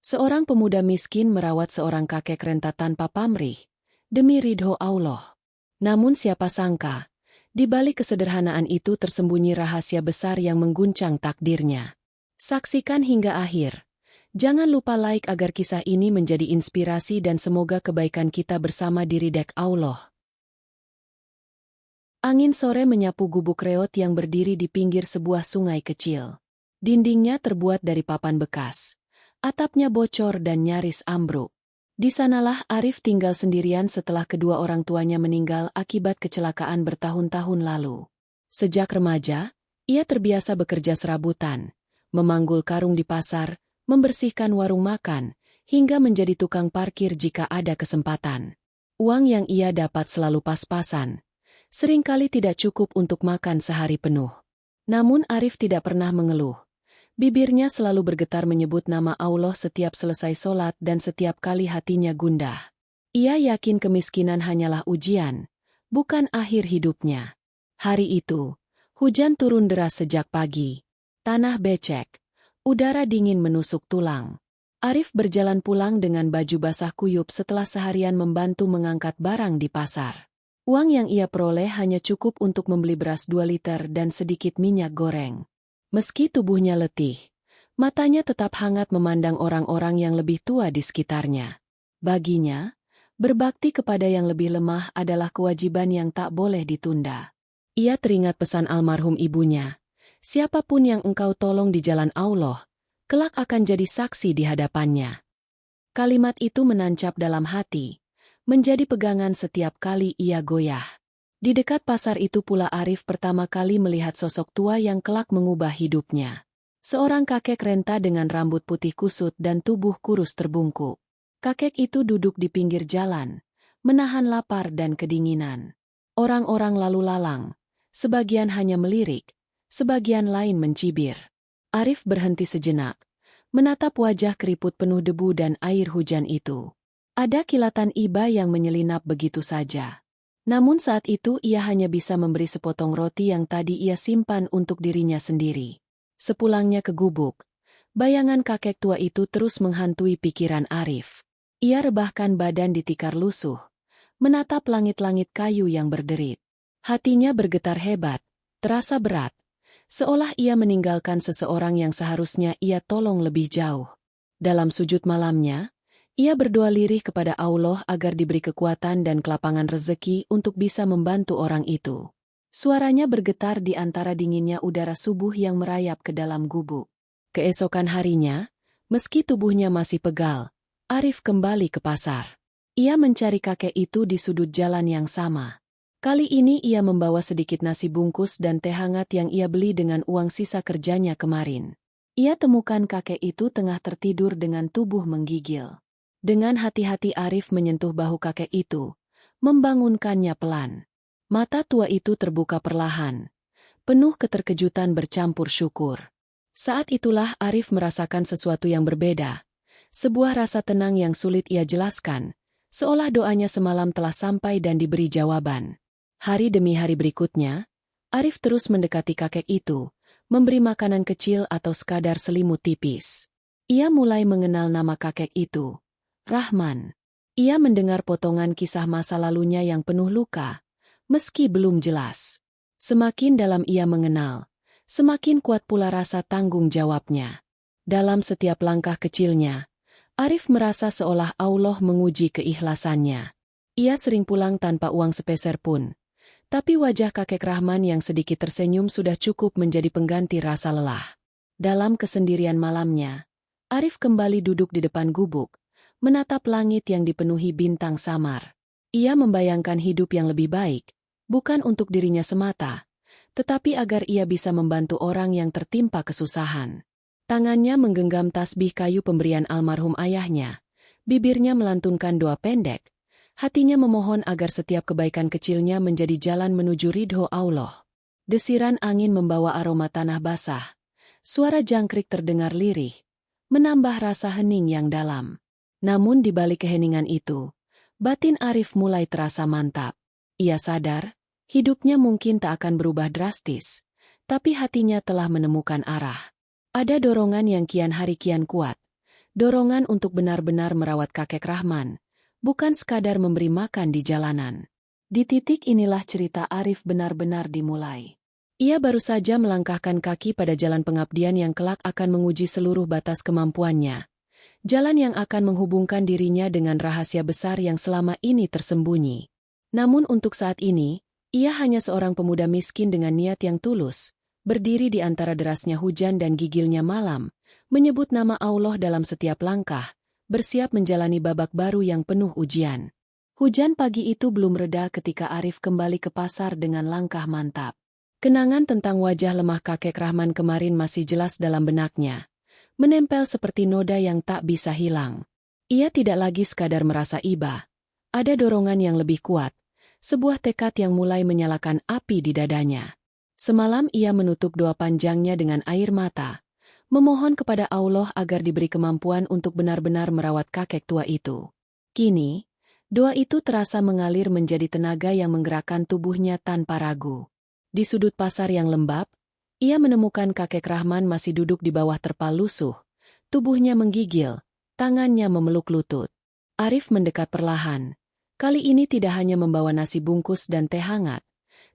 Seorang pemuda miskin merawat seorang kakek renta tanpa pamrih, demi ridho Allah. Namun siapa sangka, di balik kesederhanaan itu tersembunyi rahasia besar yang mengguncang takdirnya. Saksikan hingga akhir. Jangan lupa like agar kisah ini menjadi inspirasi dan semoga kebaikan kita bersama diridek Allah. Angin sore menyapu gubuk reot yang berdiri di pinggir sebuah sungai kecil. Dindingnya terbuat dari papan bekas. Atapnya bocor dan nyaris ambruk. Di sanalah Arif tinggal sendirian setelah kedua orang tuanya meninggal akibat kecelakaan bertahun-tahun lalu. Sejak remaja, ia terbiasa bekerja serabutan, memanggul karung di pasar, membersihkan warung makan, hingga menjadi tukang parkir jika ada kesempatan. Uang yang ia dapat selalu pas-pasan. Seringkali tidak cukup untuk makan sehari penuh. Namun Arif tidak pernah mengeluh. Bibirnya selalu bergetar menyebut nama Allah setiap selesai sholat dan setiap kali hatinya gundah. Ia yakin kemiskinan hanyalah ujian, bukan akhir hidupnya. Hari itu, hujan turun deras sejak pagi. Tanah becek, udara dingin menusuk tulang. Arif berjalan pulang dengan baju basah kuyup setelah seharian membantu mengangkat barang di pasar. Uang yang ia peroleh hanya cukup untuk membeli beras 2 liter dan sedikit minyak goreng. Meski tubuhnya letih, matanya tetap hangat memandang orang-orang yang lebih tua di sekitarnya. Baginya, berbakti kepada yang lebih lemah adalah kewajiban yang tak boleh ditunda. Ia teringat pesan almarhum ibunya, siapapun yang engkau tolong di jalan Allah, kelak akan jadi saksi di hadapannya. Kalimat itu menancap dalam hati, menjadi pegangan setiap kali ia goyah. Di dekat pasar itu pula Arif pertama kali melihat sosok tua yang kelak mengubah hidupnya. Seorang kakek renta dengan rambut putih kusut dan tubuh kurus terbungkuk. Kakek itu duduk di pinggir jalan, menahan lapar dan kedinginan. Orang-orang lalu lalang, sebagian hanya melirik, sebagian lain mencibir. Arif berhenti sejenak, menatap wajah keriput penuh debu dan air hujan itu. Ada kilatan iba yang menyelinap begitu saja. Namun saat itu ia hanya bisa memberi sepotong roti yang tadi ia simpan untuk dirinya sendiri. Sepulangnya ke gubuk, bayangan kakek tua itu terus menghantui pikiran Arif. Ia rebahkan badan di tikar lusuh, menatap langit-langit kayu yang berderit. Hatinya bergetar hebat, terasa berat, seolah ia meninggalkan seseorang yang seharusnya ia tolong lebih jauh. Dalam sujud malamnya, ia berdoa lirih kepada Allah agar diberi kekuatan dan kelapangan rezeki untuk bisa membantu orang itu. Suaranya bergetar di antara dinginnya udara subuh yang merayap ke dalam gubuk. Keesokan harinya, meski tubuhnya masih pegal, Arif kembali ke pasar. Ia mencari kakek itu di sudut jalan yang sama. Kali ini ia membawa sedikit nasi bungkus dan teh hangat yang ia beli dengan uang sisa kerjanya kemarin. Ia temukan kakek itu tengah tertidur dengan tubuh menggigil. Dengan hati-hati Arif menyentuh bahu kakek itu, membangunkannya pelan. Mata tua itu terbuka perlahan, penuh keterkejutan bercampur syukur. Saat itulah Arif merasakan sesuatu yang berbeda, sebuah rasa tenang yang sulit ia jelaskan, seolah doanya semalam telah sampai dan diberi jawaban. Hari demi hari berikutnya, Arif terus mendekati kakek itu, memberi makanan kecil atau sekadar selimut tipis. Ia mulai mengenal nama kakek itu. Rahman. Ia mendengar potongan kisah masa lalunya yang penuh luka, meski belum jelas. Semakin dalam ia mengenal, semakin kuat pula rasa tanggung jawabnya. Dalam setiap langkah kecilnya, Arif merasa seolah Allah menguji keikhlasannya. Ia sering pulang tanpa uang sepeser pun, tapi wajah kakek Rahman yang sedikit tersenyum sudah cukup menjadi pengganti rasa lelah. Dalam kesendirian malamnya, Arif kembali duduk di depan gubuk, menatap langit yang dipenuhi bintang samar. Ia membayangkan hidup yang lebih baik, bukan untuk dirinya semata, tetapi agar ia bisa membantu orang yang tertimpa kesusahan. Tangannya menggenggam tasbih kayu pemberian almarhum ayahnya, bibirnya melantunkan doa pendek, hatinya memohon agar setiap kebaikan kecilnya menjadi jalan menuju ridho Allah. Desiran angin membawa aroma tanah basah, suara jangkrik terdengar lirih, menambah rasa hening yang dalam. Namun di balik keheningan itu, batin Arif mulai terasa mantap. Ia sadar, hidupnya mungkin tak akan berubah drastis, tapi hatinya telah menemukan arah. Ada dorongan yang kian hari kian kuat, dorongan untuk benar-benar merawat kakek Rahman, bukan sekadar memberi makan di jalanan. Di titik inilah cerita Arif benar-benar dimulai. Ia baru saja melangkahkan kaki pada jalan pengabdian yang kelak akan menguji seluruh batas kemampuannya. Jalan yang akan menghubungkan dirinya dengan rahasia besar yang selama ini tersembunyi. Namun untuk saat ini, ia hanya seorang pemuda miskin dengan niat yang tulus, berdiri di antara derasnya hujan dan gigilnya malam, menyebut nama Allah dalam setiap langkah, bersiap menjalani babak baru yang penuh ujian. Hujan pagi itu belum reda ketika Arif kembali ke pasar dengan langkah mantap. Kenangan tentang wajah lemah kakek Rahman kemarin masih jelas dalam benaknya, menempel seperti noda yang tak bisa hilang. Ia tidak lagi sekadar merasa iba. Ada dorongan yang lebih kuat, sebuah tekad yang mulai menyalakan api di dadanya. Semalam ia menutup doa panjangnya dengan air mata, memohon kepada Allah agar diberi kemampuan untuk benar-benar merawat kakek tua itu. Kini, doa itu terasa mengalir menjadi tenaga yang menggerakkan tubuhnya tanpa ragu. Di sudut pasar yang lembab, ia menemukan kakek Rahman masih duduk di bawah terpal lusuh, tubuhnya menggigil, tangannya memeluk lutut. Arif mendekat perlahan. Kali ini tidak hanya membawa nasi bungkus dan teh hangat,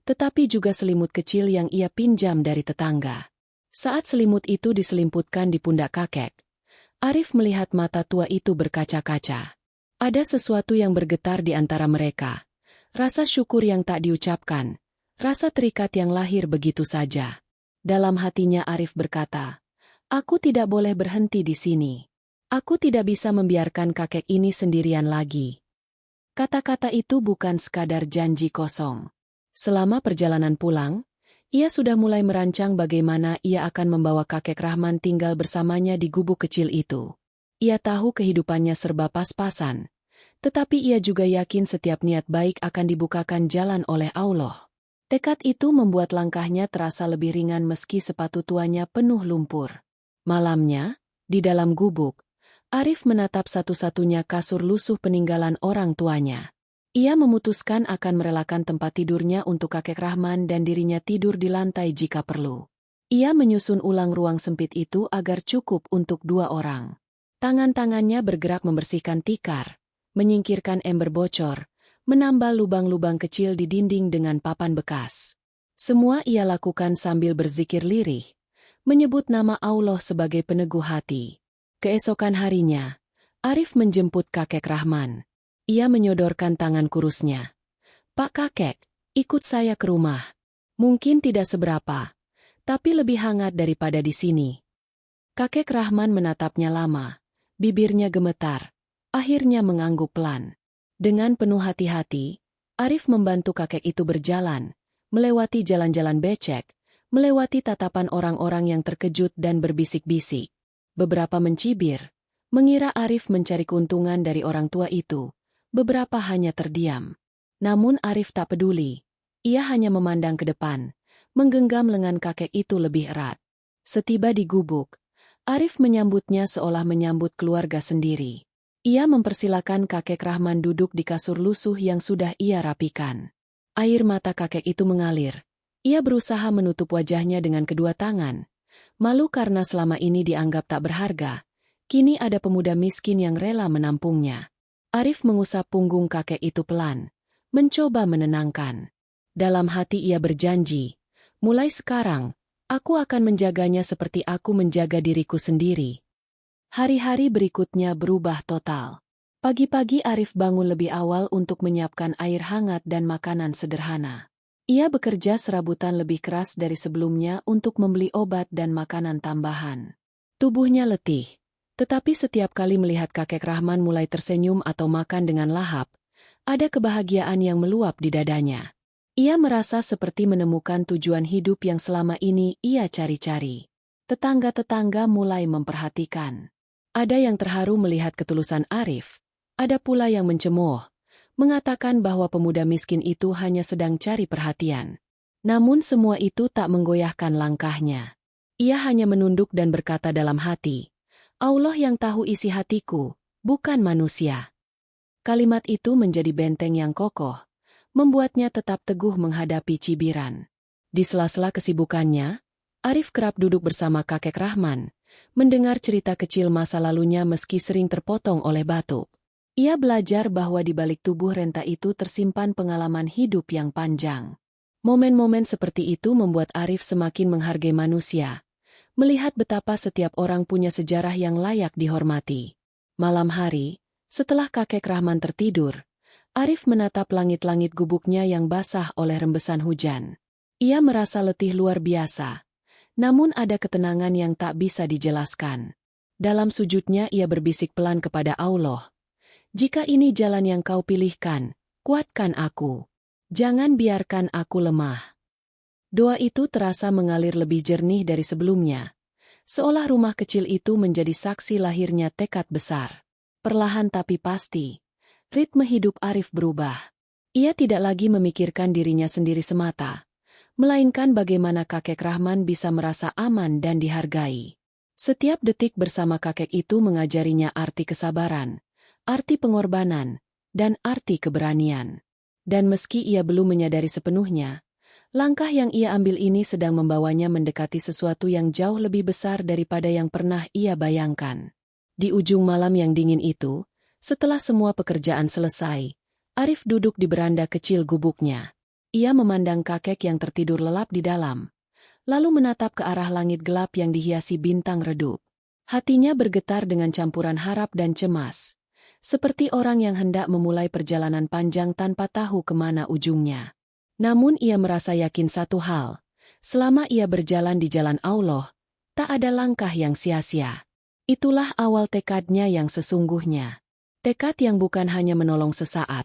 tetapi juga selimut kecil yang ia pinjam dari tetangga. Saat selimut itu diselimputkan di pundak kakek, Arif melihat mata tua itu berkaca-kaca. Ada sesuatu yang bergetar di antara mereka. Rasa syukur yang tak diucapkan, rasa terikat yang lahir begitu saja. Dalam hatinya Arif berkata, "Aku tidak boleh berhenti di sini. Aku tidak bisa membiarkan kakek ini sendirian lagi." Kata-kata itu bukan sekadar janji kosong. Selama perjalanan pulang, ia sudah mulai merancang bagaimana ia akan membawa kakek Rahman tinggal bersamanya di gubuk kecil itu. Ia tahu kehidupannya serba pas-pasan, tetapi ia juga yakin setiap niat baik akan dibukakan jalan oleh Allah. Tekad itu membuat langkahnya terasa lebih ringan meski sepatu tuanya penuh lumpur. Malamnya, di dalam gubuk, Arif menatap satu-satunya kasur lusuh peninggalan orang tuanya. Ia memutuskan akan merelakan tempat tidurnya untuk kakek Rahman dan dirinya tidur di lantai jika perlu. Ia menyusun ulang ruang sempit itu agar cukup untuk 2 orang. Tangan-tangannya bergerak membersihkan tikar, menyingkirkan ember bocor, menambal lubang-lubang kecil di dinding dengan papan bekas. Semua ia lakukan sambil berzikir lirih, menyebut nama Allah sebagai peneguh hati. Keesokan harinya, Arif menjemput kakek Rahman. Ia menyodorkan tangan kurusnya. "Pak kakek, ikut saya ke rumah. Mungkin tidak seberapa, tapi lebih hangat daripada di sini." Kakek Rahman menatapnya lama, bibirnya gemetar, akhirnya mengangguk pelan. Dengan penuh hati-hati, Arif membantu kakek itu berjalan, melewati jalan-jalan becek, melewati tatapan orang-orang yang terkejut dan berbisik-bisik. Beberapa mencibir, mengira Arif mencari keuntungan dari orang tua itu. Beberapa hanya terdiam. Namun Arif tak peduli. Ia hanya memandang ke depan, menggenggam lengan kakek itu lebih erat. Setiba di gubuk, Arif menyambutnya seolah menyambut keluarga sendiri. Ia mempersilakan kakek Rahman duduk di kasur lusuh yang sudah ia rapikan. Air mata kakek itu mengalir. Ia berusaha menutup wajahnya dengan kedua tangan. Malu karena selama ini dianggap tak berharga. Kini ada pemuda miskin yang rela menampungnya. Arif mengusap punggung kakek itu pelan, mencoba menenangkan. Dalam hati ia berjanji, "Mulai sekarang, aku akan menjaganya seperti aku menjaga diriku sendiri." Hari-hari berikutnya berubah total. Pagi-pagi Arif bangun lebih awal untuk menyiapkan air hangat dan makanan sederhana. Ia bekerja serabutan lebih keras dari sebelumnya untuk membeli obat dan makanan tambahan. Tubuhnya letih. Tetapi setiap kali melihat kakek Rahman mulai tersenyum atau makan dengan lahap, ada kebahagiaan yang meluap di dadanya. Ia merasa seperti menemukan tujuan hidup yang selama ini ia cari-cari. Tetangga-tetangga mulai memperhatikan. Ada yang terharu melihat ketulusan Arif, ada pula yang mencemooh, mengatakan bahwa pemuda miskin itu hanya sedang cari perhatian. Namun semua itu tak menggoyahkan langkahnya. Ia hanya menunduk dan berkata dalam hati, "Allah yang tahu isi hatiku, bukan manusia." Kalimat itu menjadi benteng yang kokoh, membuatnya tetap teguh menghadapi cibiran. Di sela-sela kesibukannya, Arif kerap duduk bersama kakek Rahman, mendengar cerita kecil masa lalunya meski sering terpotong oleh batuk. Ia belajar bahwa di balik tubuh renta itu tersimpan pengalaman hidup yang panjang. Momen-momen seperti itu membuat Arif semakin menghargai manusia, melihat betapa setiap orang punya sejarah yang layak dihormati. Malam hari, setelah kakek Rahman tertidur, Arif menatap langit-langit gubuknya yang basah oleh rembesan hujan. Ia merasa letih luar biasa. Namun ada ketenangan yang tak bisa dijelaskan. Dalam sujudnya ia berbisik pelan kepada Allah. Jika ini jalan yang kau pilihkan, kuatkan aku. Jangan biarkan aku lemah. Doa itu terasa mengalir lebih jernih dari sebelumnya. Seolah rumah kecil itu menjadi saksi lahirnya tekad besar. Perlahan tapi pasti, ritme hidup Arif berubah. Ia tidak lagi memikirkan dirinya sendiri semata, melainkan bagaimana kakek Rahman bisa merasa aman dan dihargai. Setiap detik bersama kakek itu mengajarinya arti kesabaran, arti pengorbanan, dan arti keberanian. Dan meski ia belum menyadari sepenuhnya, langkah yang ia ambil ini sedang membawanya mendekati sesuatu yang jauh lebih besar daripada yang pernah ia bayangkan. Di ujung malam yang dingin itu, setelah semua pekerjaan selesai, Arif duduk di beranda kecil gubuknya. Ia memandang kakek yang tertidur lelap di dalam, lalu menatap ke arah langit gelap yang dihiasi bintang redup. Hatinya bergetar dengan campuran harap dan cemas, seperti orang yang hendak memulai perjalanan panjang tanpa tahu kemana ujungnya. Namun ia merasa yakin satu hal, selama ia berjalan di jalan Allah, tak ada langkah yang sia-sia. Itulah awal tekadnya yang sesungguhnya. Tekad yang bukan hanya menolong sesaat,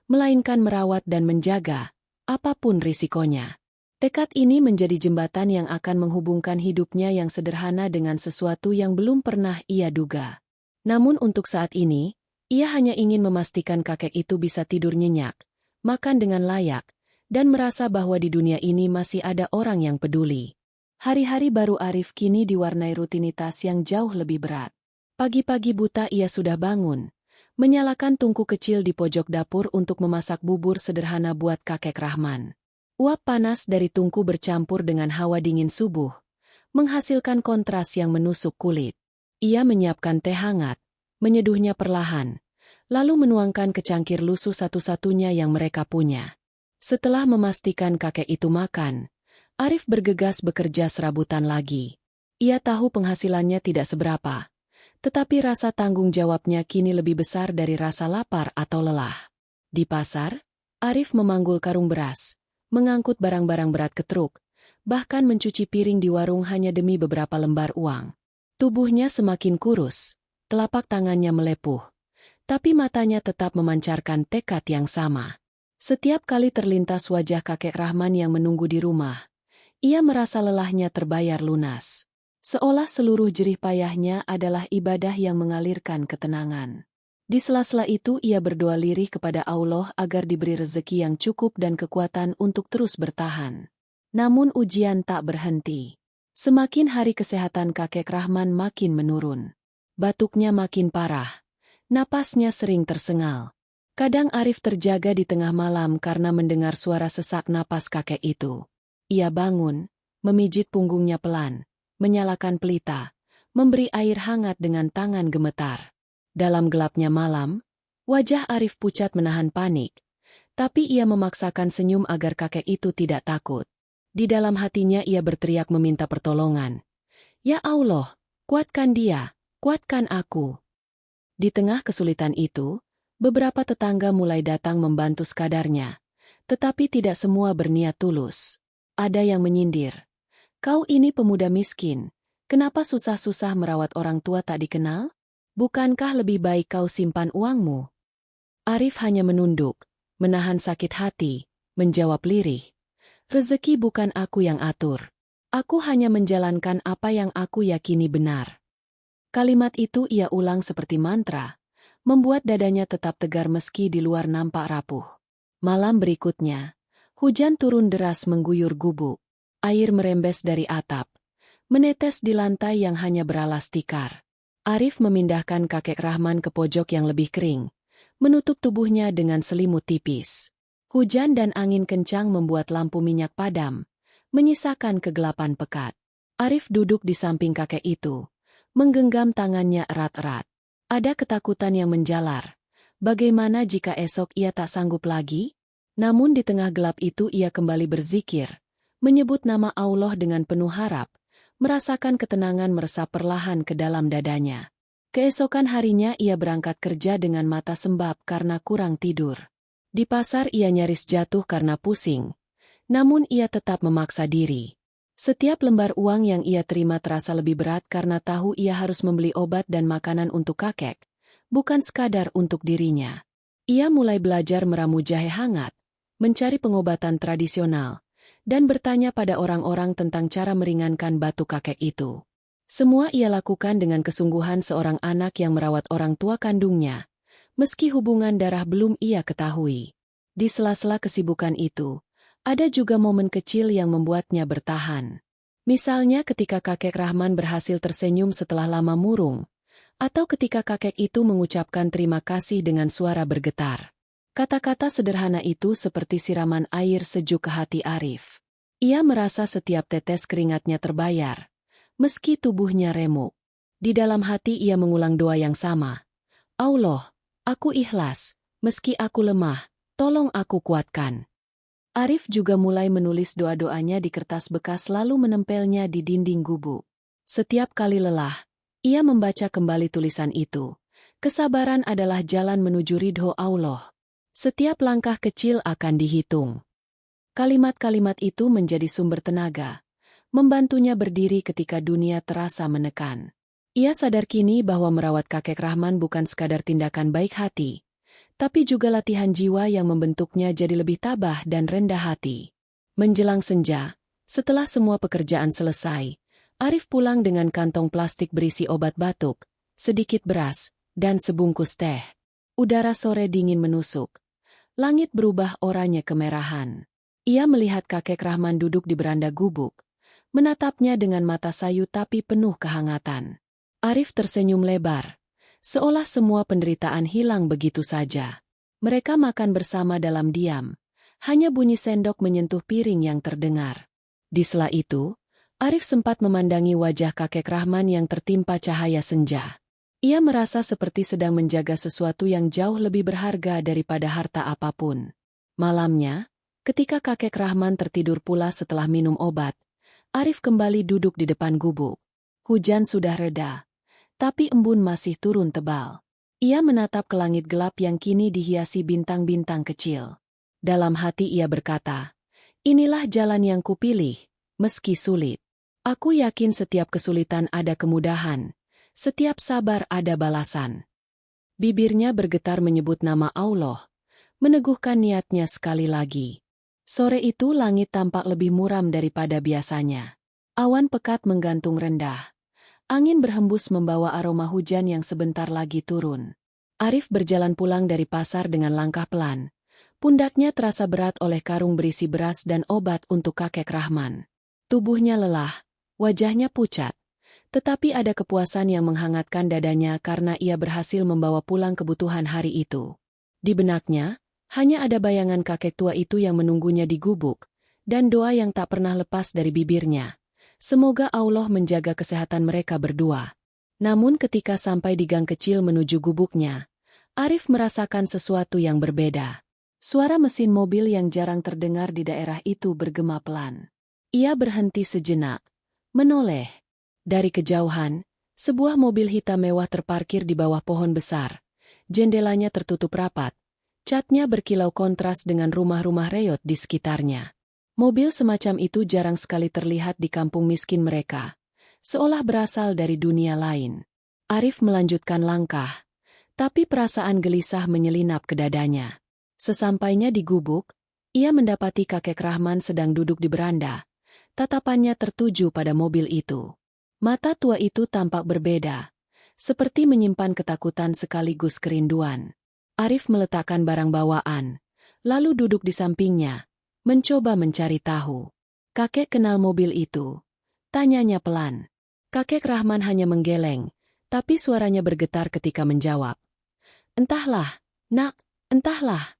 melainkan merawat dan menjaga, apapun risikonya. Tekad ini menjadi jembatan yang akan menghubungkan hidupnya yang sederhana dengan sesuatu yang belum pernah ia duga. Namun untuk saat ini, ia hanya ingin memastikan kakek itu bisa tidur nyenyak, makan dengan layak, dan merasa bahwa di dunia ini masih ada orang yang peduli. Hari-hari baru Arif kini diwarnai rutinitas yang jauh lebih berat. Pagi-pagi buta ia sudah bangun, menyalakan tungku kecil di pojok dapur untuk memasak bubur sederhana buat kakek Rahman. Uap panas dari tungku bercampur dengan hawa dingin subuh, menghasilkan kontras yang menusuk kulit. Ia menyiapkan teh hangat, menyeduhnya perlahan, lalu menuangkan ke cangkir lusuh satu-satunya yang mereka punya. Setelah memastikan kakek itu makan, Arif bergegas bekerja serabutan lagi. Ia tahu penghasilannya tidak seberapa, tetapi rasa tanggung jawabnya kini lebih besar dari rasa lapar atau lelah. Di pasar, Arif memanggul karung beras, mengangkut barang-barang berat ke truk, bahkan mencuci piring di warung hanya demi beberapa lembar uang. Tubuhnya semakin kurus, telapak tangannya melepuh, tapi matanya tetap memancarkan tekad yang sama. Setiap kali terlintas wajah kakek Rahman yang menunggu di rumah, ia merasa lelahnya terbayar lunas. Seolah seluruh jerih payahnya adalah ibadah yang mengalirkan ketenangan. Di sela-sela itu ia berdoa lirih kepada Allah agar diberi rezeki yang cukup dan kekuatan untuk terus bertahan. Namun ujian tak berhenti. Semakin hari kesehatan kakek Rahman makin menurun. Batuknya makin parah. Napasnya sering tersengal. Kadang Arif terjaga di tengah malam karena mendengar suara sesak napas kakek itu. Ia bangun, memijit punggungnya pelan, menyalakan pelita, memberi air hangat dengan tangan gemetar. Dalam gelapnya malam, wajah Arif pucat menahan panik, tapi ia memaksakan senyum agar kakek itu tidak takut. Di dalam hatinya ia berteriak meminta pertolongan. Ya Allah, kuatkan dia, kuatkan aku. Di tengah kesulitan itu, beberapa tetangga mulai datang membantu sekadarnya, tetapi tidak semua berniat tulus. Ada yang menyindir. Kau ini pemuda miskin, kenapa susah-susah merawat orang tua tak dikenal? Bukankah lebih baik kau simpan uangmu? Arif hanya menunduk, menahan sakit hati, menjawab lirih. Rezeki bukan aku yang atur. Aku hanya menjalankan apa yang aku yakini benar. Kalimat itu ia ulang seperti mantra, membuat dadanya tetap tegar meski di luar nampak rapuh. Malam berikutnya, hujan turun deras mengguyur gubuk. Air merembes dari atap, menetes di lantai yang hanya beralas tikar. Arif memindahkan kakek Rahman ke pojok yang lebih kering, menutup tubuhnya dengan selimut tipis. Hujan dan angin kencang membuat lampu minyak padam, menyisakan kegelapan pekat. Arif duduk di samping kakek itu, menggenggam tangannya erat-erat. Ada ketakutan yang menjalar. Bagaimana jika esok ia tak sanggup lagi? Namun di tengah gelap itu ia kembali berzikir, menyebut nama Allah dengan penuh harap, merasakan ketenangan meresap perlahan ke dalam dadanya. Keesokan harinya ia berangkat kerja dengan mata sembab karena kurang tidur. Di pasar ia nyaris jatuh karena pusing, namun ia tetap memaksa diri. Setiap lembar uang yang ia terima terasa lebih berat karena tahu ia harus membeli obat dan makanan untuk kakek, bukan sekadar untuk dirinya. Ia mulai belajar meramu jahe hangat, mencari pengobatan tradisional, dan bertanya pada orang-orang tentang cara meringankan batu kakek itu. Semua ia lakukan dengan kesungguhan seorang anak yang merawat orang tua kandungnya, meski hubungan darah belum ia ketahui. Di sela-sela kesibukan itu, ada juga momen kecil yang membuatnya bertahan. Misalnya ketika kakek Rahman berhasil tersenyum setelah lama murung, atau ketika kakek itu mengucapkan terima kasih dengan suara bergetar. Kata-kata sederhana itu seperti siraman air sejuk ke hati Arif. Ia merasa setiap tetes keringatnya terbayar, meski tubuhnya remuk. Di dalam hati ia mengulang doa yang sama. Allah, aku ikhlas, meski aku lemah, tolong aku kuatkan. Arif juga mulai menulis doa-doanya di kertas bekas lalu menempelnya di dinding gubuk. Setiap kali lelah, ia membaca kembali tulisan itu. Kesabaran adalah jalan menuju ridho Allah. Setiap langkah kecil akan dihitung. Kalimat-kalimat itu menjadi sumber tenaga, membantunya berdiri ketika dunia terasa menekan. Ia sadar kini bahwa merawat kakek Rahman bukan sekadar tindakan baik hati, tapi juga latihan jiwa yang membentuknya jadi lebih tabah dan rendah hati. Menjelang senja, setelah semua pekerjaan selesai, Arif pulang dengan kantong plastik berisi obat batuk, sedikit beras, dan sebungkus teh. Udara sore dingin menusuk. Langit berubah oranye kemerahan. Ia melihat kakek Rahman duduk di beranda gubuk, menatapnya dengan mata sayu tapi penuh kehangatan. Arif tersenyum lebar, seolah semua penderitaan hilang begitu saja. Mereka makan bersama dalam diam, hanya bunyi sendok menyentuh piring yang terdengar. Di sela itu, Arif sempat memandangi wajah kakek Rahman yang tertimpa cahaya senja. Ia merasa seperti sedang menjaga sesuatu yang jauh lebih berharga daripada harta apapun. Malamnya, ketika kakek Rahman tertidur pula setelah minum obat, Arif kembali duduk di depan gubuk. Hujan sudah reda, tapi embun masih turun tebal. Ia menatap ke langit gelap yang kini dihiasi bintang-bintang kecil. Dalam hati ia berkata, "Inilah jalan yang kupilih, meski sulit. Aku yakin setiap kesulitan ada kemudahan. Setiap sabar ada balasan." Bibirnya bergetar menyebut nama Allah, meneguhkan niatnya sekali lagi. Sore itu langit tampak lebih muram daripada biasanya. Awan pekat menggantung rendah. Angin berhembus membawa aroma hujan yang sebentar lagi turun. Arif berjalan pulang dari pasar dengan langkah pelan. Pundaknya terasa berat oleh karung berisi beras dan obat untuk kakek Rahman. Tubuhnya lelah, wajahnya pucat. Tetapi ada kepuasan yang menghangatkan dadanya karena ia berhasil membawa pulang kebutuhan hari itu. Di benaknya, hanya ada bayangan kakek tua itu yang menunggunya di gubuk, dan doa yang tak pernah lepas dari bibirnya. Semoga Allah menjaga kesehatan mereka berdua. Namun ketika sampai di gang kecil menuju gubuknya, Arif merasakan sesuatu yang berbeda. Suara mesin mobil yang jarang terdengar di daerah itu bergema pelan. Ia berhenti sejenak, menoleh. Dari kejauhan, sebuah mobil hitam mewah terparkir di bawah pohon besar. Jendelanya tertutup rapat. Catnya berkilau kontras dengan rumah-rumah reot di sekitarnya. Mobil semacam itu jarang sekali terlihat di kampung miskin mereka, seolah berasal dari dunia lain. Arif melanjutkan langkah, tapi perasaan gelisah menyelinap ke dadanya. Sesampainya di gubuk, ia mendapati kakek Rahman sedang duduk di beranda. Tatapannya tertuju pada mobil itu. Mata tua itu tampak berbeda, seperti menyimpan ketakutan sekaligus kerinduan. Arif meletakkan barang bawaan, lalu duduk di sampingnya, mencoba mencari tahu. "Kakek kenal mobil itu?" tanyanya pelan. Kakek Rahman hanya menggeleng, tapi suaranya bergetar ketika menjawab. "Entahlah, nak, entahlah."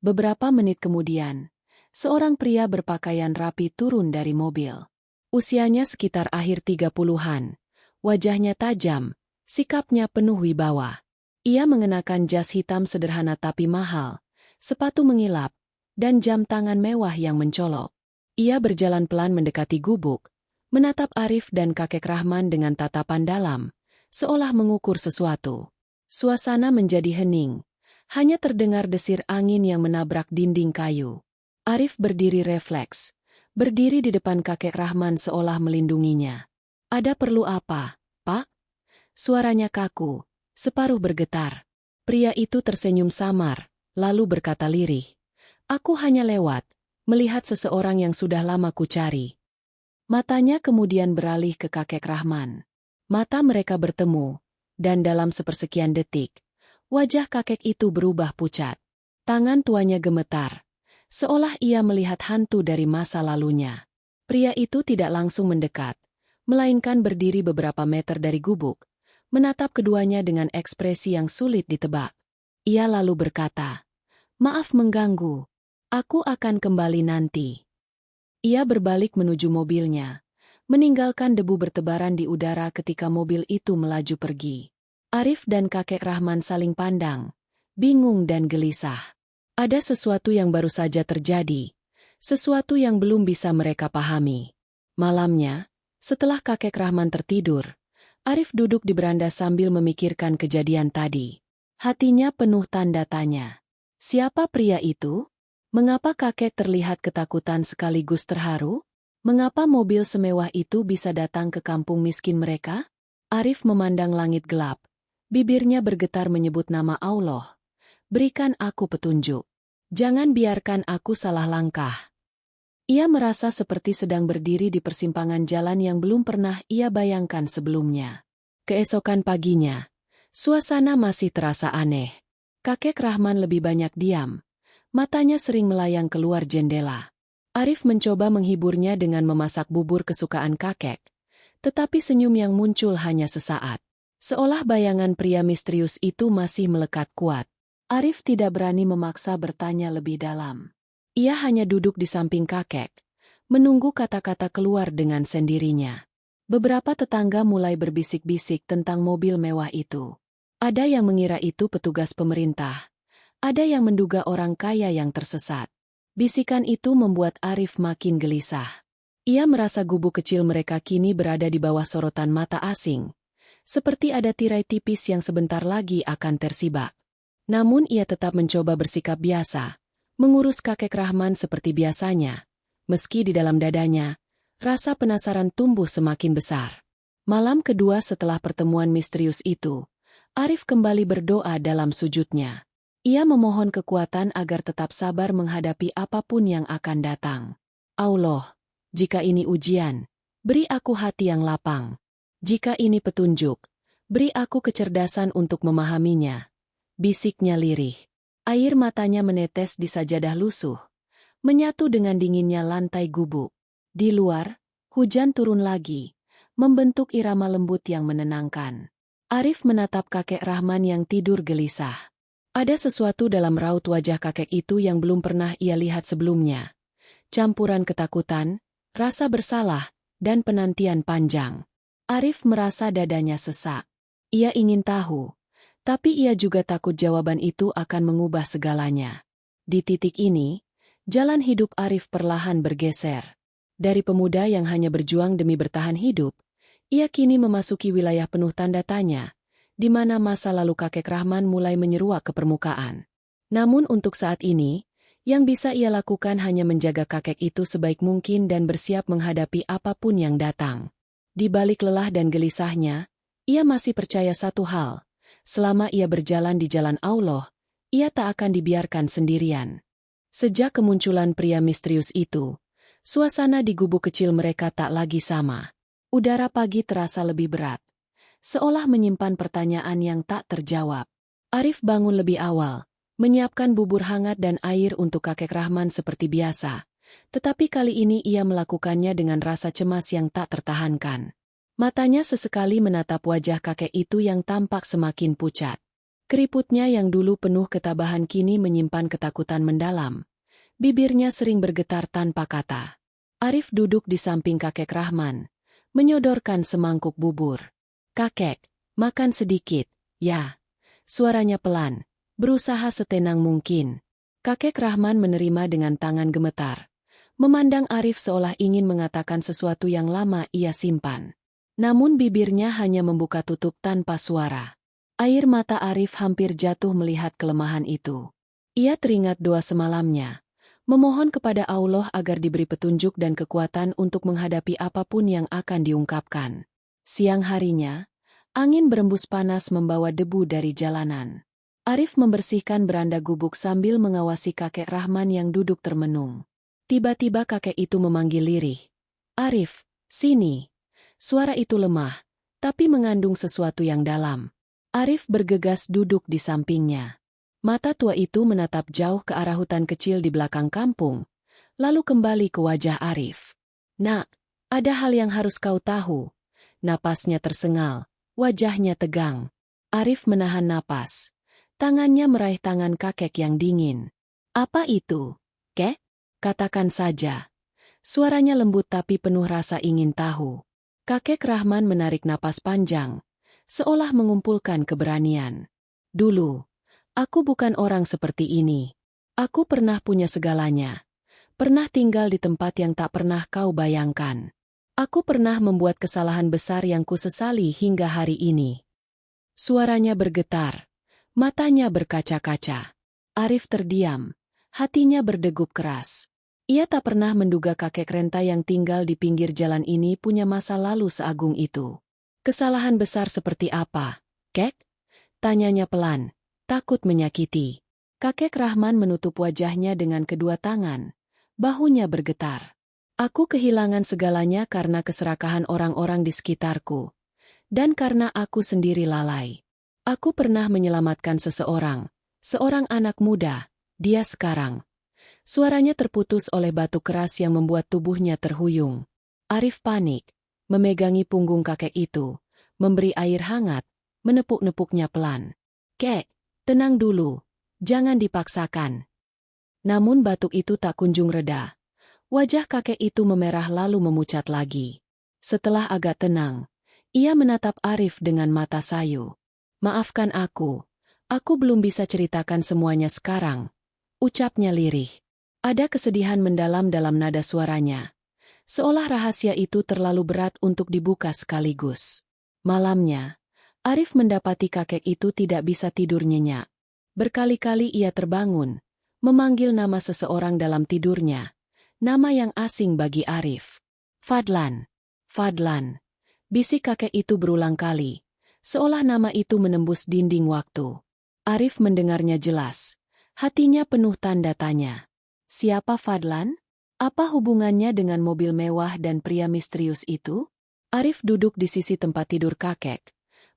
Beberapa menit kemudian, seorang pria berpakaian rapi turun dari mobil. Usianya sekitar akhir 30-an, Wajahnya tajam, sikapnya penuh wibawa. Ia mengenakan jas hitam sederhana tapi mahal, sepatu mengilap, dan jam tangan mewah yang mencolok. Ia berjalan pelan mendekati gubuk, menatap Arif dan kakek Rahman dengan tatapan dalam, seolah mengukur sesuatu. Suasana menjadi hening, hanya terdengar desir angin yang menabrak dinding kayu. Arif berdiri refleks, berdiri di depan kakek Rahman seolah melindunginya. Ada perlu apa, Pak? Suaranya kaku, separuh bergetar. Pria itu tersenyum samar, lalu berkata lirih. Aku hanya lewat, melihat seseorang yang sudah lama kucari. Matanya kemudian beralih ke kakek Rahman. Mata mereka bertemu, dan dalam sepersekian detik, wajah kakek itu berubah pucat. Tangan tuanya gemetar, seolah ia melihat hantu dari masa lalunya. Pria itu tidak langsung mendekat, melainkan berdiri beberapa meter dari gubuk, menatap keduanya dengan ekspresi yang sulit ditebak. Ia lalu berkata, "Maaf mengganggu. Aku akan kembali nanti." Ia berbalik menuju mobilnya, meninggalkan debu bertebaran di udara ketika mobil itu melaju pergi. Arif dan kakek Rahman saling pandang, bingung dan gelisah. Ada sesuatu yang baru saja terjadi, sesuatu yang belum bisa mereka pahami. Malamnya, setelah kakek Rahman tertidur, Arif duduk di beranda sambil memikirkan kejadian tadi. Hatinya penuh tanda tanya. Siapa pria itu? Mengapa kakek terlihat ketakutan sekaligus terharu? Mengapa mobil semewah itu bisa datang ke kampung miskin mereka? Arif memandang langit gelap. Bibirnya bergetar menyebut nama Allah. Berikan aku petunjuk. Jangan biarkan aku salah langkah. Ia merasa seperti sedang berdiri di persimpangan jalan yang belum pernah ia bayangkan sebelumnya. Keesokan paginya, suasana masih terasa aneh. Kakek Rahman lebih banyak diam. Matanya sering melayang keluar jendela. Arif mencoba menghiburnya dengan memasak bubur kesukaan kakek. Tetapi senyum yang muncul hanya sesaat. Seolah bayangan pria misterius itu masih melekat kuat. Arif tidak berani memaksa bertanya lebih dalam. Ia hanya duduk di samping kakek, menunggu kata-kata keluar dengan sendirinya. Beberapa tetangga mulai berbisik-bisik tentang mobil mewah itu. Ada yang mengira itu petugas pemerintah. Ada yang menduga orang kaya yang tersesat. Bisikan itu membuat Arif makin gelisah. Ia merasa gubuk kecil mereka kini berada di bawah sorotan mata asing. Seperti ada tirai tipis yang sebentar lagi akan tersibak. Namun ia tetap mencoba bersikap biasa, mengurus kakek Rahman seperti biasanya. Meski di dalam dadanya, rasa penasaran tumbuh semakin besar. Malam kedua setelah pertemuan misterius itu, Arif kembali berdoa dalam sujudnya. Ia memohon kekuatan agar tetap sabar menghadapi apapun yang akan datang. Allah, jika ini ujian, beri aku hati yang lapang. Jika ini petunjuk, beri aku kecerdasan untuk memahaminya. Bisiknya lirih. Air matanya menetes di sajadah lusuh, menyatu dengan dinginnya lantai gubuk. Di luar, hujan turun lagi, membentuk irama lembut yang menenangkan. Arif menatap kakek Rahman yang tidur gelisah. Ada sesuatu dalam raut wajah kakek itu yang belum pernah ia lihat sebelumnya. Campuran ketakutan, rasa bersalah, dan penantian panjang. Arif merasa dadanya sesak. Ia ingin tahu, tapi ia juga takut jawaban itu akan mengubah segalanya. Di titik ini, jalan hidup Arif perlahan bergeser. Dari pemuda yang hanya berjuang demi bertahan hidup, ia kini memasuki wilayah penuh tanda tanya, di mana masa lalu kakek Rahman mulai menyeruak ke permukaan. Namun untuk saat ini, yang bisa ia lakukan hanya menjaga kakek itu sebaik mungkin dan bersiap menghadapi apapun yang datang. Di balik lelah dan gelisahnya, ia masih percaya satu hal, selama ia berjalan di jalan Allah, ia tak akan dibiarkan sendirian. Sejak kemunculan pria misterius itu, suasana di gubuk kecil mereka tak lagi sama. Udara pagi terasa lebih berat, seolah menyimpan pertanyaan yang tak terjawab. Arif bangun lebih awal, menyiapkan bubur hangat dan air untuk kakek Rahman seperti biasa. Tetapi kali ini ia melakukannya dengan rasa cemas yang tak tertahankan. Matanya sesekali menatap wajah kakek itu yang tampak semakin pucat. Keriputnya yang dulu penuh ketabahan kini menyimpan ketakutan mendalam. Bibirnya sering bergetar tanpa kata. Arif duduk di samping kakek Rahman, menyodorkan semangkuk bubur. Kakek, makan sedikit, ya. Suaranya pelan, berusaha setenang mungkin. Kakek Rahman menerima dengan tangan gemetar. Memandang Arif seolah ingin mengatakan sesuatu yang lama ia simpan. Namun bibirnya hanya membuka tutup tanpa suara. Air mata Arif hampir jatuh melihat kelemahan itu. Ia teringat doa semalamnya. Memohon kepada Allah agar diberi petunjuk dan kekuatan untuk menghadapi apapun yang akan diungkapkan. Siang harinya, angin berembus panas membawa debu dari jalanan. Arif membersihkan beranda gubuk sambil mengawasi kakek Rahman yang duduk termenung. Tiba-tiba kakek itu memanggil lirih. "Arif, sini." Suara itu lemah, tapi mengandung sesuatu yang dalam. Arif bergegas duduk di sampingnya. Mata tua itu menatap jauh ke arah hutan kecil di belakang kampung, lalu kembali ke wajah Arif. "Nak, ada hal yang harus kau tahu." Napasnya tersengal, wajahnya tegang. Arif menahan napas. Tangannya meraih tangan kakek yang dingin. "Apa itu, Kek? Katakan saja." Suaranya lembut tapi penuh rasa ingin tahu. Kakek Rahman menarik napas panjang, seolah mengumpulkan keberanian. "Dulu, aku bukan orang seperti ini. Aku pernah punya segalanya. Pernah tinggal di tempat yang tak pernah kau bayangkan. Aku pernah membuat kesalahan besar yang kusesali hingga hari ini." Suaranya bergetar, matanya berkaca-kaca. Arif terdiam, hatinya berdegup keras. Ia tak pernah menduga kakek renta yang tinggal di pinggir jalan ini punya masa lalu seagung itu. "Kesalahan besar seperti apa, Kek?" Tanyanya pelan, takut menyakiti. Kakek Rahman menutup wajahnya dengan kedua tangan. Bahunya bergetar. "Aku kehilangan segalanya karena keserakahan orang-orang di sekitarku. Dan karena aku sendiri lalai. Aku pernah menyelamatkan seseorang, seorang anak muda, dia sekarang." Suaranya terputus oleh batu keras yang membuat tubuhnya terhuyung. Arif panik, memegangi punggung kakek itu, memberi air hangat, menepuk-nepuknya pelan. "Kek, tenang dulu, jangan dipaksakan." Namun batuk itu tak kunjung reda. Wajah kakek itu memerah lalu memucat lagi. Setelah agak tenang, ia menatap Arif dengan mata sayu. "Maafkan aku belum bisa ceritakan semuanya sekarang," ucapnya lirih. Ada kesedihan mendalam dalam nada suaranya. Seolah rahasia itu terlalu berat untuk dibuka sekaligus. Malamnya, Arif mendapati kakek itu tidak bisa tidur nyenyak. Berkali-kali ia terbangun, memanggil nama seseorang dalam tidurnya. Nama yang asing bagi Arif. "Fadlan, Fadlan." Bisik kakek itu berulang kali, seolah nama itu menembus dinding waktu. Arif mendengarnya jelas. Hatinya penuh tanda tanya. Siapa Fadlan? Apa hubungannya dengan mobil mewah dan pria misterius itu? Arif duduk di sisi tempat tidur kakek,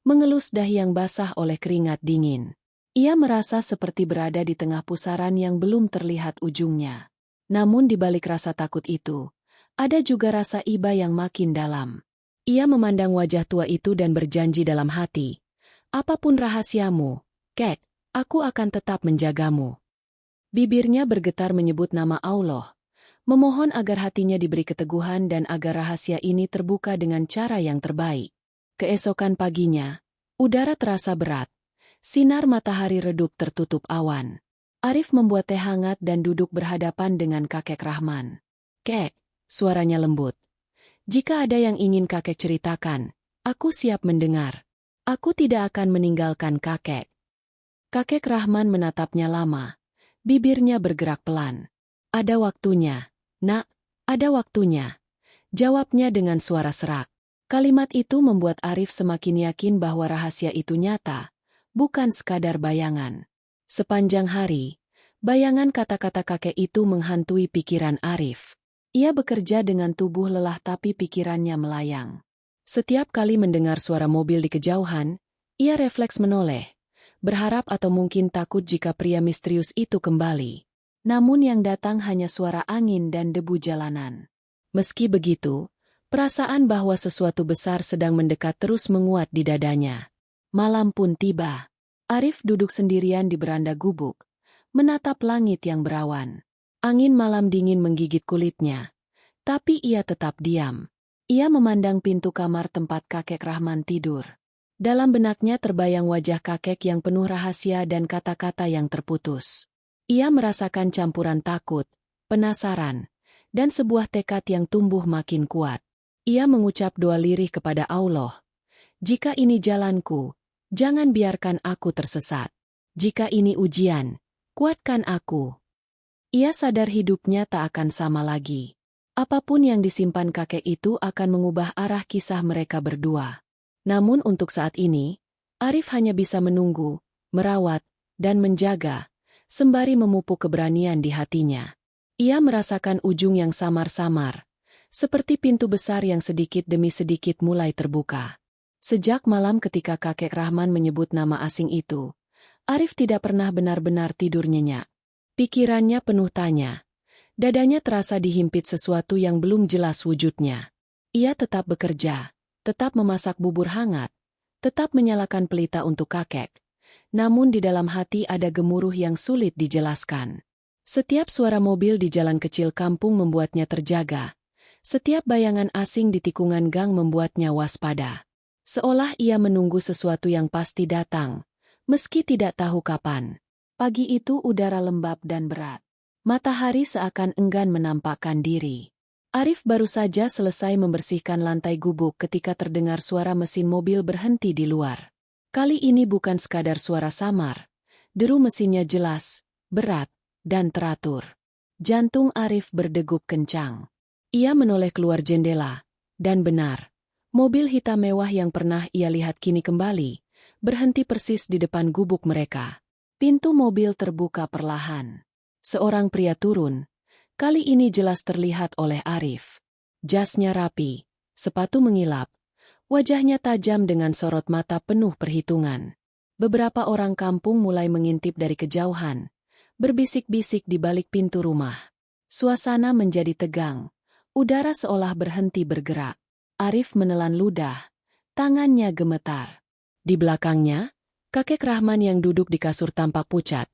mengelus dahi yang basah oleh keringat dingin. Ia merasa seperti berada di tengah pusaran yang belum terlihat ujungnya. Namun di balik rasa takut itu, ada juga rasa iba yang makin dalam. Ia memandang wajah tua itu dan berjanji dalam hati, "Apapun rahasiamu, Kek, aku akan tetap menjagamu." Bibirnya bergetar menyebut nama Allah, memohon agar hatinya diberi keteguhan dan agar rahasia ini terbuka dengan cara yang terbaik. Keesokan paginya, udara terasa berat. Sinar matahari redup tertutup awan. Arif membuat teh hangat dan duduk berhadapan dengan kakek Rahman. "Kek," suaranya lembut. "Jika ada yang ingin kakek ceritakan, aku siap mendengar. Aku tidak akan meninggalkan kakek." Kakek Rahman menatapnya lama. Bibirnya bergerak pelan. "Ada waktunya, Nak, ada waktunya," jawabnya dengan suara serak. Kalimat itu membuat Arif semakin yakin bahwa rahasia itu nyata, bukan sekadar bayangan. Sepanjang hari, bayangan kata-kata kakek itu menghantui pikiran Arif. Ia bekerja dengan tubuh lelah tapi pikirannya melayang. Setiap kali mendengar suara mobil di kejauhan, ia refleks menoleh. Berharap atau mungkin takut jika pria misterius itu kembali. Namun yang datang hanya suara angin dan debu jalanan. Meski begitu, perasaan bahwa sesuatu besar sedang mendekat terus menguat di dadanya. Malam pun tiba. Arif duduk sendirian di beranda gubuk, menatap langit yang berawan. Angin malam dingin menggigit kulitnya. Tapi ia tetap diam. Ia memandang pintu kamar tempat kakek Rahman tidur. Dalam benaknya terbayang wajah kakek yang penuh rahasia dan kata-kata yang terputus. Ia merasakan campuran takut, penasaran, dan sebuah tekad yang tumbuh makin kuat. Ia mengucap doa lirih kepada Allah. Jika ini jalanku, jangan biarkan aku tersesat. Jika ini ujian, kuatkan aku. Ia sadar hidupnya tak akan sama lagi. Apapun yang disimpan kakek itu akan mengubah arah kisah mereka berdua. Namun untuk saat ini, Arif hanya bisa menunggu, merawat, dan menjaga, sembari memupuk keberanian di hatinya. Ia merasakan ujung yang samar-samar, seperti pintu besar yang sedikit demi sedikit mulai terbuka. Sejak malam ketika kakek Rahman menyebut nama asing itu, Arif tidak pernah benar-benar tidur nyenyak. Pikirannya penuh tanya. Dadanya terasa dihimpit sesuatu yang belum jelas wujudnya. Ia tetap bekerja, tetap memasak bubur hangat, tetap menyalakan pelita untuk kakek. Namun di dalam hati ada gemuruh yang sulit dijelaskan. Setiap suara mobil di jalan kecil kampung membuatnya terjaga. Setiap bayangan asing di tikungan gang membuatnya waspada. Seolah ia menunggu sesuatu yang pasti datang, meski tidak tahu kapan. Pagi itu udara lembab dan berat. Matahari seakan enggan menampakkan diri. Arif baru saja selesai membersihkan lantai gubuk ketika terdengar suara mesin mobil berhenti di luar. Kali ini bukan sekadar suara samar. Deru mesinnya jelas, berat, dan teratur. Jantung Arif berdegup kencang. Ia menoleh keluar jendela, dan benar. Mobil hitam mewah yang pernah ia lihat kini kembali, berhenti persis di depan gubuk mereka. Pintu mobil terbuka perlahan. Seorang pria turun. Kali ini jelas terlihat oleh Arif. Jasnya rapi, sepatu mengilap, wajahnya tajam dengan sorot mata penuh perhitungan. Beberapa orang kampung mulai mengintip dari kejauhan, berbisik-bisik di balik pintu rumah. Suasana menjadi tegang, udara seolah berhenti bergerak. Arif menelan ludah, tangannya gemetar. Di belakangnya, kakek Rahman yang duduk di kasur tampak pucat,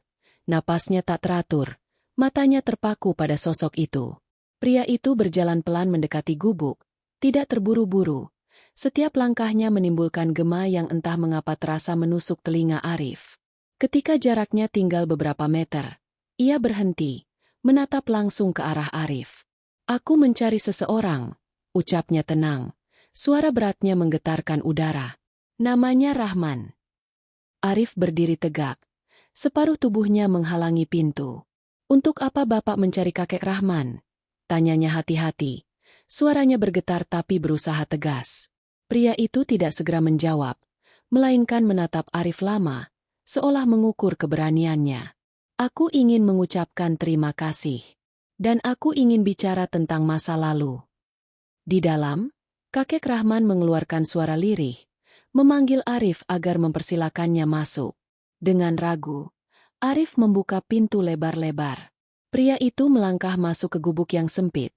napasnya tak teratur. Matanya terpaku pada sosok itu. Pria itu berjalan pelan mendekati gubuk, tidak terburu-buru. Setiap langkahnya menimbulkan gema yang entah mengapa terasa menusuk telinga Arif. Ketika jaraknya tinggal beberapa meter, ia berhenti, menatap langsung ke arah Arif. "Aku mencari seseorang," ucapnya tenang. Suara beratnya menggetarkan udara. "Namanya Rahman." Arif berdiri tegak. Separuh tubuhnya menghalangi pintu. "Untuk apa Bapak mencari kakek Rahman?" tanyanya hati-hati. Suaranya bergetar tapi berusaha tegas. Pria itu tidak segera menjawab, melainkan menatap Arif lama, seolah mengukur keberaniannya. "Aku ingin mengucapkan terima kasih. Dan aku ingin bicara tentang masa lalu." Di dalam, kakek Rahman mengeluarkan suara lirih, memanggil Arif agar mempersilakannya masuk. Dengan ragu, Arif membuka pintu lebar-lebar. Pria itu melangkah masuk ke gubuk yang sempit.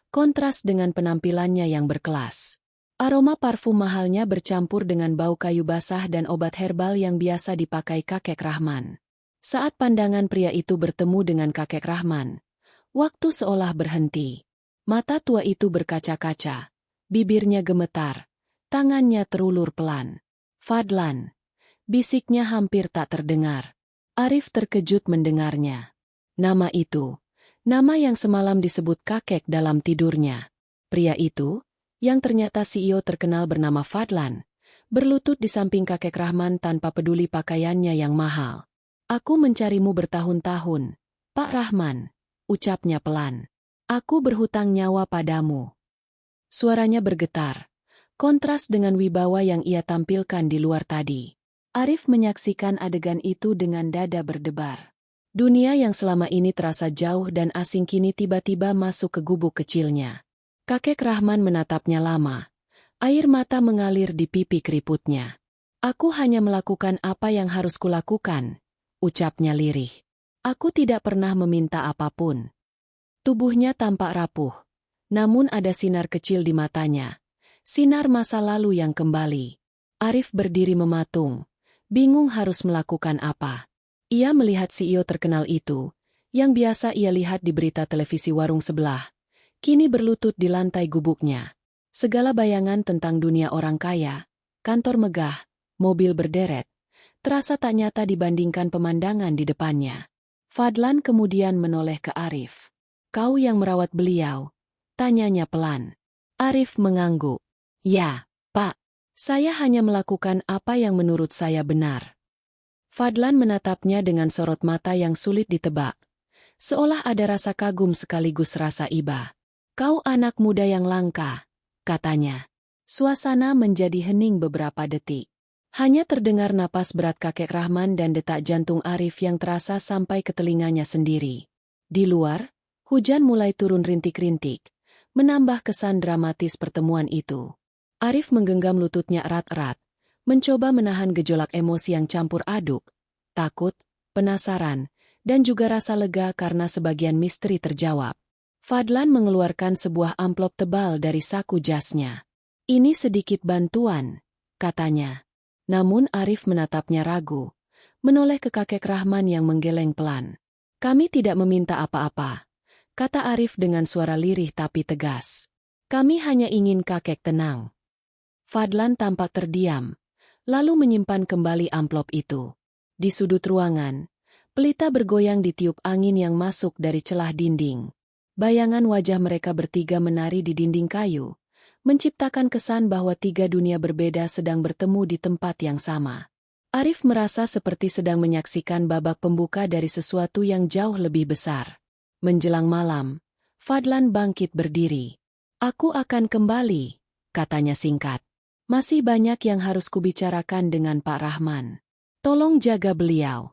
Kontras dengan penampilannya yang berkelas. Aroma parfum mahalnya bercampur dengan bau kayu basah dan obat herbal yang biasa dipakai kakek Rahman. Saat pandangan pria itu bertemu dengan kakek Rahman, waktu seolah berhenti. Mata tua itu berkaca-kaca, bibirnya gemetar, tangannya terulur pelan. "Fadlan," bisiknya hampir tak terdengar. Arif terkejut mendengarnya. Nama itu, nama yang semalam disebut kakek dalam tidurnya. Pria itu, yang ternyata CEO terkenal bernama Fadlan, berlutut di samping kakek Rahman tanpa peduli pakaiannya yang mahal. "Aku mencarimu bertahun-tahun, Pak Rahman," ucapnya pelan. "Aku berhutang nyawa padamu." Suaranya bergetar, kontras dengan wibawa yang ia tampilkan di luar tadi. Arif menyaksikan adegan itu dengan dada berdebar. Dunia yang selama ini terasa jauh dan asing kini tiba-tiba masuk ke gubuk kecilnya. Kakek Rahman menatapnya lama. Air mata mengalir di pipi keriputnya. "Aku hanya melakukan apa yang harus kulakukan," ucapnya lirih. "Aku tidak pernah meminta apapun." Tubuhnya tampak rapuh, namun ada sinar kecil di matanya. Sinar masa lalu yang kembali. Arif berdiri mematung, bingung harus melakukan apa. Ia melihat CEO terkenal itu, yang biasa ia lihat di berita televisi warung sebelah, kini berlutut di lantai gubuknya. Segala bayangan tentang dunia orang kaya, kantor megah, mobil berderet, terasa tak nyata dibandingkan pemandangan di depannya. Fadlan kemudian menoleh ke Arif. "Kau yang merawat beliau?" tanyanya pelan. Arif mengangguk. "Ya, Pak. Saya hanya melakukan apa yang menurut saya benar." Fadlan menatapnya dengan sorot mata yang sulit ditebak, seolah ada rasa kagum sekaligus rasa iba. "Kau anak muda yang langka," katanya. Suasana menjadi hening beberapa detik. Hanya terdengar napas berat kakek Rahman dan detak jantung Arif yang terasa sampai ke telinganya sendiri. Di luar, hujan mulai turun rintik-rintik, menambah kesan dramatis pertemuan itu. Arif menggenggam lututnya erat-erat, mencoba menahan gejolak emosi yang campur aduk, takut, penasaran, dan juga rasa lega karena sebagian misteri terjawab. Fadlan mengeluarkan sebuah amplop tebal dari saku jasnya. "Ini sedikit bantuan," katanya. Namun Arif menatapnya ragu, menoleh ke kakek Rahman yang menggeleng pelan. "Kami tidak meminta apa-apa," kata Arif dengan suara lirih tapi tegas. "Kami hanya ingin kakek tenang." Fadlan tampak terdiam, lalu menyimpan kembali amplop itu. Di sudut ruangan, pelita bergoyang ditiup angin yang masuk dari celah dinding. Bayangan wajah mereka bertiga menari di dinding kayu, menciptakan kesan bahwa tiga dunia berbeda sedang bertemu di tempat yang sama. Arif merasa seperti sedang menyaksikan babak pembuka dari sesuatu yang jauh lebih besar. Menjelang malam, Fadlan bangkit berdiri. "Aku akan kembali," katanya singkat. "Masih banyak yang harus kubicarakan dengan Pak Rahman. Tolong jaga beliau."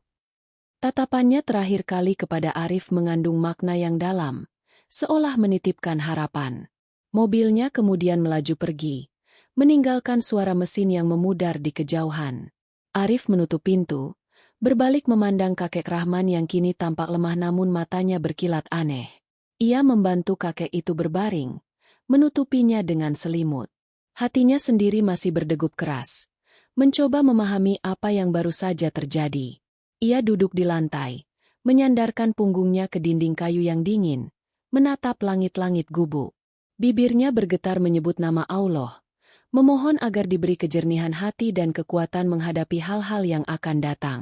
Tatapannya terakhir kali kepada Arif mengandung makna yang dalam, seolah menitipkan harapan. Mobilnya kemudian melaju pergi, meninggalkan suara mesin yang memudar di kejauhan. Arif menutup pintu, berbalik memandang kakek Rahman yang kini tampak lemah namun matanya berkilat aneh. Ia membantu kakek itu berbaring, menutupinya dengan selimut. Hatinya sendiri masih berdegup keras, mencoba memahami apa yang baru saja terjadi. Ia duduk di lantai, menyandarkan punggungnya ke dinding kayu yang dingin, menatap langit-langit gubuk. Bibirnya bergetar menyebut nama Allah, memohon agar diberi kejernihan hati dan kekuatan menghadapi hal-hal yang akan datang.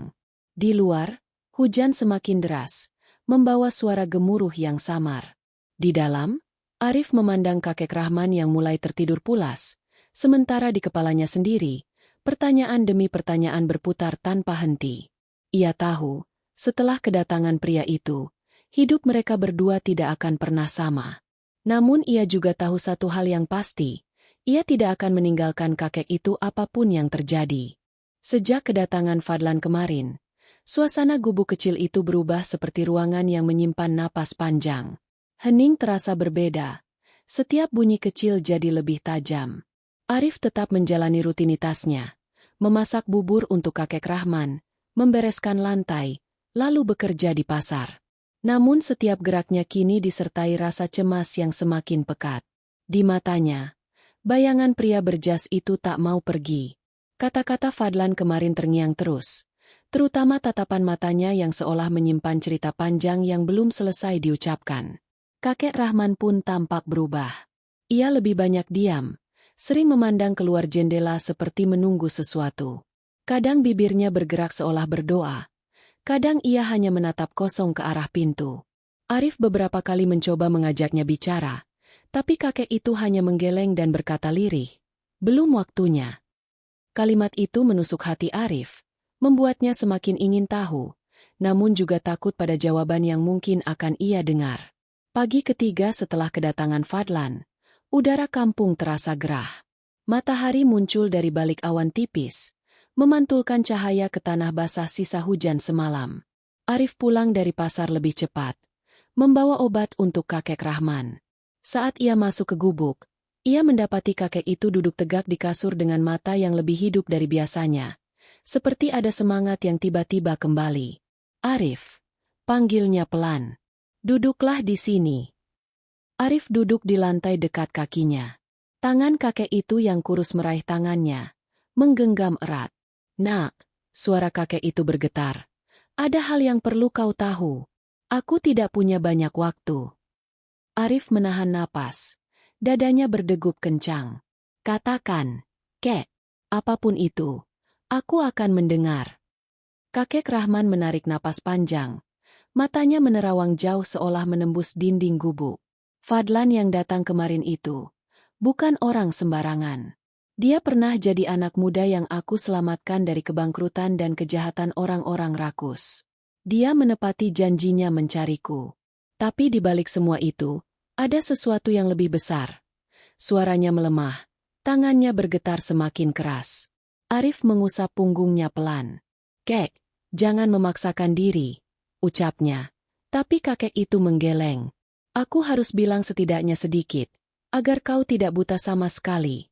Di luar, hujan semakin deras, membawa suara gemuruh yang samar. Di dalam, Arif memandang kakek Rahman yang mulai tertidur pulas, sementara di kepalanya sendiri, pertanyaan demi pertanyaan berputar tanpa henti. Ia tahu, setelah kedatangan pria itu, hidup mereka berdua tidak akan pernah sama. Namun ia juga tahu satu hal yang pasti, ia tidak akan meninggalkan kakek itu apapun yang terjadi. Sejak kedatangan Fadlan kemarin, suasana gubuk kecil itu berubah seperti ruangan yang menyimpan napas panjang. Hening terasa berbeda, setiap bunyi kecil jadi lebih tajam. Arif tetap menjalani rutinitasnya, memasak bubur untuk kakek Rahman, membereskan lantai, lalu bekerja di pasar. Namun setiap geraknya kini disertai rasa cemas yang semakin pekat. Di matanya, bayangan pria berjas itu tak mau pergi. Kata-kata Fadlan kemarin terngiang terus, terutama tatapan matanya yang seolah menyimpan cerita panjang yang belum selesai diucapkan. Kakek Rahman pun tampak berubah. Ia lebih banyak diam, sering memandang keluar jendela seperti menunggu sesuatu. Kadang bibirnya bergerak seolah berdoa. Kadang ia hanya menatap kosong ke arah pintu. Arif beberapa kali mencoba mengajaknya bicara, tapi kakek itu hanya menggeleng dan berkata lirih, "Belum waktunya." Kalimat itu menusuk hati Arif, membuatnya semakin ingin tahu, namun juga takut pada jawaban yang mungkin akan ia dengar. Pagi ketiga setelah kedatangan Fadlan, udara kampung terasa gerah. Matahari muncul dari balik awan tipis, memantulkan cahaya ke tanah basah sisa hujan semalam. Arif pulang dari pasar lebih cepat, membawa obat untuk kakek Rahman. Saat ia masuk ke gubuk, ia mendapati kakek itu duduk tegak di kasur dengan mata yang lebih hidup dari biasanya, seperti ada semangat yang tiba-tiba kembali. "Arif," panggilnya pelan. "Duduklah di sini." Arif duduk di lantai dekat kakinya. Tangan kakek itu yang kurus meraih tangannya, menggenggam erat. "Nak," suara kakek itu bergetar. "Ada hal yang perlu kau tahu. Aku tidak punya banyak waktu." Arif menahan napas. Dadanya berdegup kencang. "Katakan, Kek." "Apapun itu. Aku akan mendengar. Kakek Rahman menarik napas panjang. Matanya menerawang jauh seolah menembus dinding gubuk. Fadlan yang datang kemarin itu bukan orang sembarangan. Dia pernah jadi anak muda yang aku selamatkan dari kebangkrutan dan kejahatan orang-orang rakus. Dia menepati janjinya mencariku. Tapi di balik semua itu, ada sesuatu yang lebih besar. Suaranya melemah, tangannya bergetar semakin keras. Arif mengusap punggungnya pelan. "Kek, jangan memaksakan diri," ucapnya. Tapi kakek itu menggeleng. "Aku harus bilang setidaknya sedikit, agar kau tidak buta sama sekali."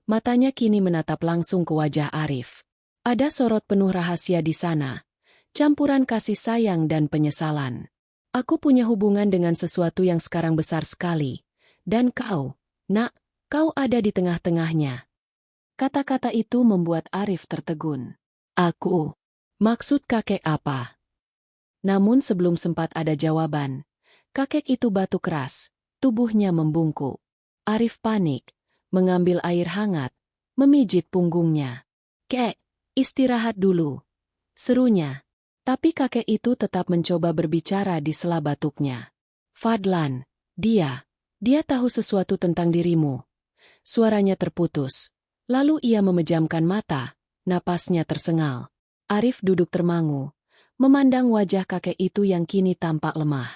Matanya kini menatap langsung ke wajah Arif. Ada sorot penuh rahasia di sana, campuran kasih sayang dan penyesalan. "Aku punya hubungan dengan sesuatu yang sekarang besar sekali. Dan kau, nak, kau ada di tengah-tengahnya." Kata-kata itu membuat Arif tertegun. "Aku? Maksud kakek apa?" Namun sebelum sempat ada jawaban, kakek itu batu keras, tubuhnya membungkuk. Arif panik, mengambil air hangat, memijit punggungnya. "Kek, istirahat dulu," serunya. Tapi kakek itu tetap mencoba berbicara di sela batuknya. "Fadlan, dia tahu sesuatu tentang dirimu." Suaranya terputus. Lalu ia memejamkan mata, napasnya tersengal. Arif duduk termangu, memandang wajah kakek itu yang kini tampak lemah.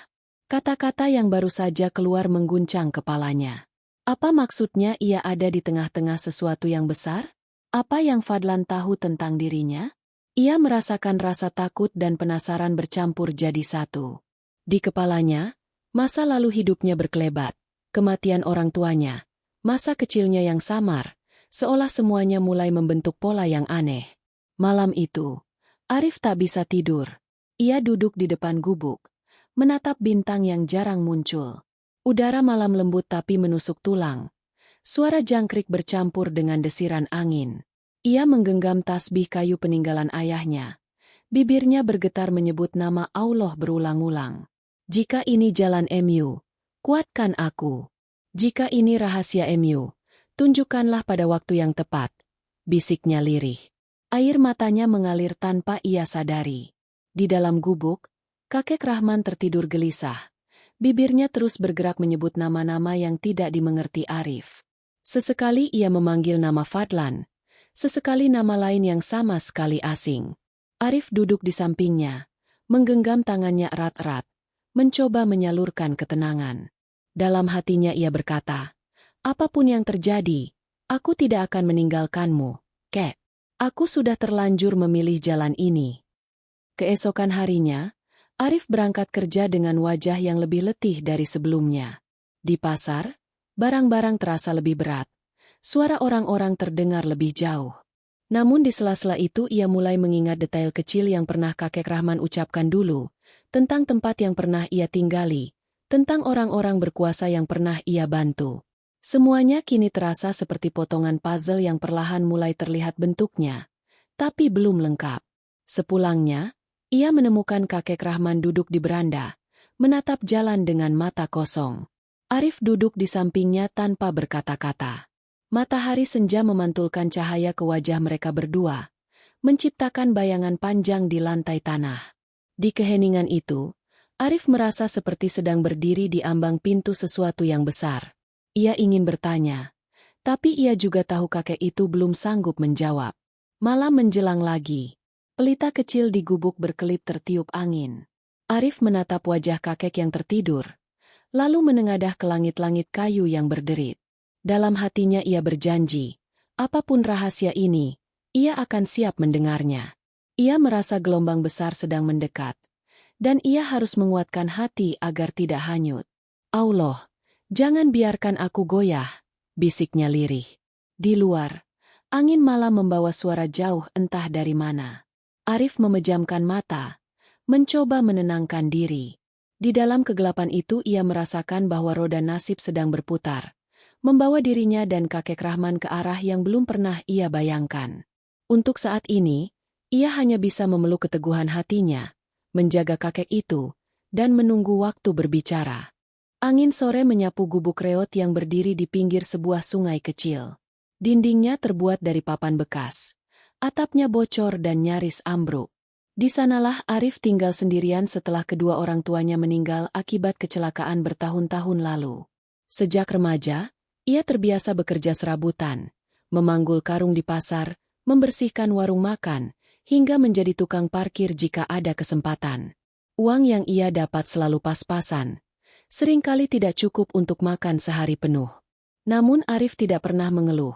Kata-kata yang baru saja keluar mengguncang kepalanya. Apa maksudnya ia ada di tengah-tengah sesuatu yang besar? Apa yang Fadlan tahu tentang dirinya? Ia merasakan rasa takut dan penasaran bercampur jadi satu. Di kepalanya, masa lalu hidupnya berkelebat, kematian orang tuanya, masa kecilnya yang samar, seolah semuanya mulai membentuk pola yang aneh. Malam itu, Arif tak bisa tidur. Ia duduk di depan gubuk, menatap bintang yang jarang muncul. Udara malam lembut tapi menusuk tulang. Suara jangkrik bercampur dengan desiran angin. Ia menggenggam tasbih kayu peninggalan ayahnya. Bibirnya bergetar menyebut nama Allah berulang-ulang. "Jika ini jalan MU, kuatkan aku. Jika ini rahasia MU, tunjukkanlah pada waktu yang tepat," bisiknya lirih. Air matanya mengalir tanpa ia sadari. Di dalam gubuk, kakek Rahman tertidur gelisah. Bibirnya terus bergerak menyebut nama-nama yang tidak dimengerti Arif. Sesekali ia memanggil nama Fadlan, sesekali nama lain yang sama sekali asing. Arif duduk di sampingnya, menggenggam tangannya erat-erat, mencoba menyalurkan ketenangan. Dalam hatinya ia berkata, "Apapun yang terjadi, aku tidak akan meninggalkanmu, Kek. Aku sudah terlanjur memilih jalan ini." Keesokan harinya, Arif berangkat kerja dengan wajah yang lebih letih dari sebelumnya. Di pasar, barang-barang terasa lebih berat. Suara orang-orang terdengar lebih jauh. Namun di sela-sela itu ia mulai mengingat detail kecil yang pernah kakek Rahman ucapkan dulu, tentang tempat yang pernah ia tinggali, tentang orang-orang berkuasa yang pernah ia bantu. Semuanya kini terasa seperti potongan puzzle yang perlahan mulai terlihat bentuknya, tapi belum lengkap. Sepulangnya, ia menemukan kakek Rahman duduk di beranda, menatap jalan dengan mata kosong. Arif duduk di sampingnya tanpa berkata-kata. Matahari senja memantulkan cahaya ke wajah mereka berdua, menciptakan bayangan panjang di lantai tanah. Di keheningan itu, Arif merasa seperti sedang berdiri di ambang pintu sesuatu yang besar. Ia ingin bertanya, tapi ia juga tahu kakek itu belum sanggup menjawab. Malam menjelang lagi. Pelita kecil di gubuk berkelip tertiup angin. Arif menatap wajah kakek yang tertidur, lalu menengadah ke langit-langit kayu yang berderit. Dalam hatinya ia berjanji, apapun rahasia ini, ia akan siap mendengarnya. Ia merasa gelombang besar sedang mendekat, dan ia harus menguatkan hati agar tidak hanyut. "Allah, jangan biarkan aku goyah," bisiknya lirih. Di luar, angin malam membawa suara jauh entah dari mana. Arif memejamkan mata, mencoba menenangkan diri. Di dalam kegelapan itu ia merasakan bahwa roda nasib sedang berputar, membawa dirinya dan kakek Rahman ke arah yang belum pernah ia bayangkan. Untuk saat ini, ia hanya bisa memeluk keteguhan hatinya, menjaga kakek itu, dan menunggu waktu berbicara. Angin sore menyapu gubuk reot yang berdiri di pinggir sebuah sungai kecil. Dindingnya terbuat dari papan bekas. Atapnya bocor dan nyaris ambruk. Di sanalah Arif tinggal sendirian setelah kedua orang tuanya meninggal akibat kecelakaan bertahun-tahun lalu. Sejak remaja, ia terbiasa bekerja serabutan, memanggul karung di pasar, membersihkan warung makan, hingga menjadi tukang parkir jika ada kesempatan. Uang yang ia dapat selalu pas-pasan, seringkali tidak cukup untuk makan sehari penuh. Namun Arif tidak pernah mengeluh.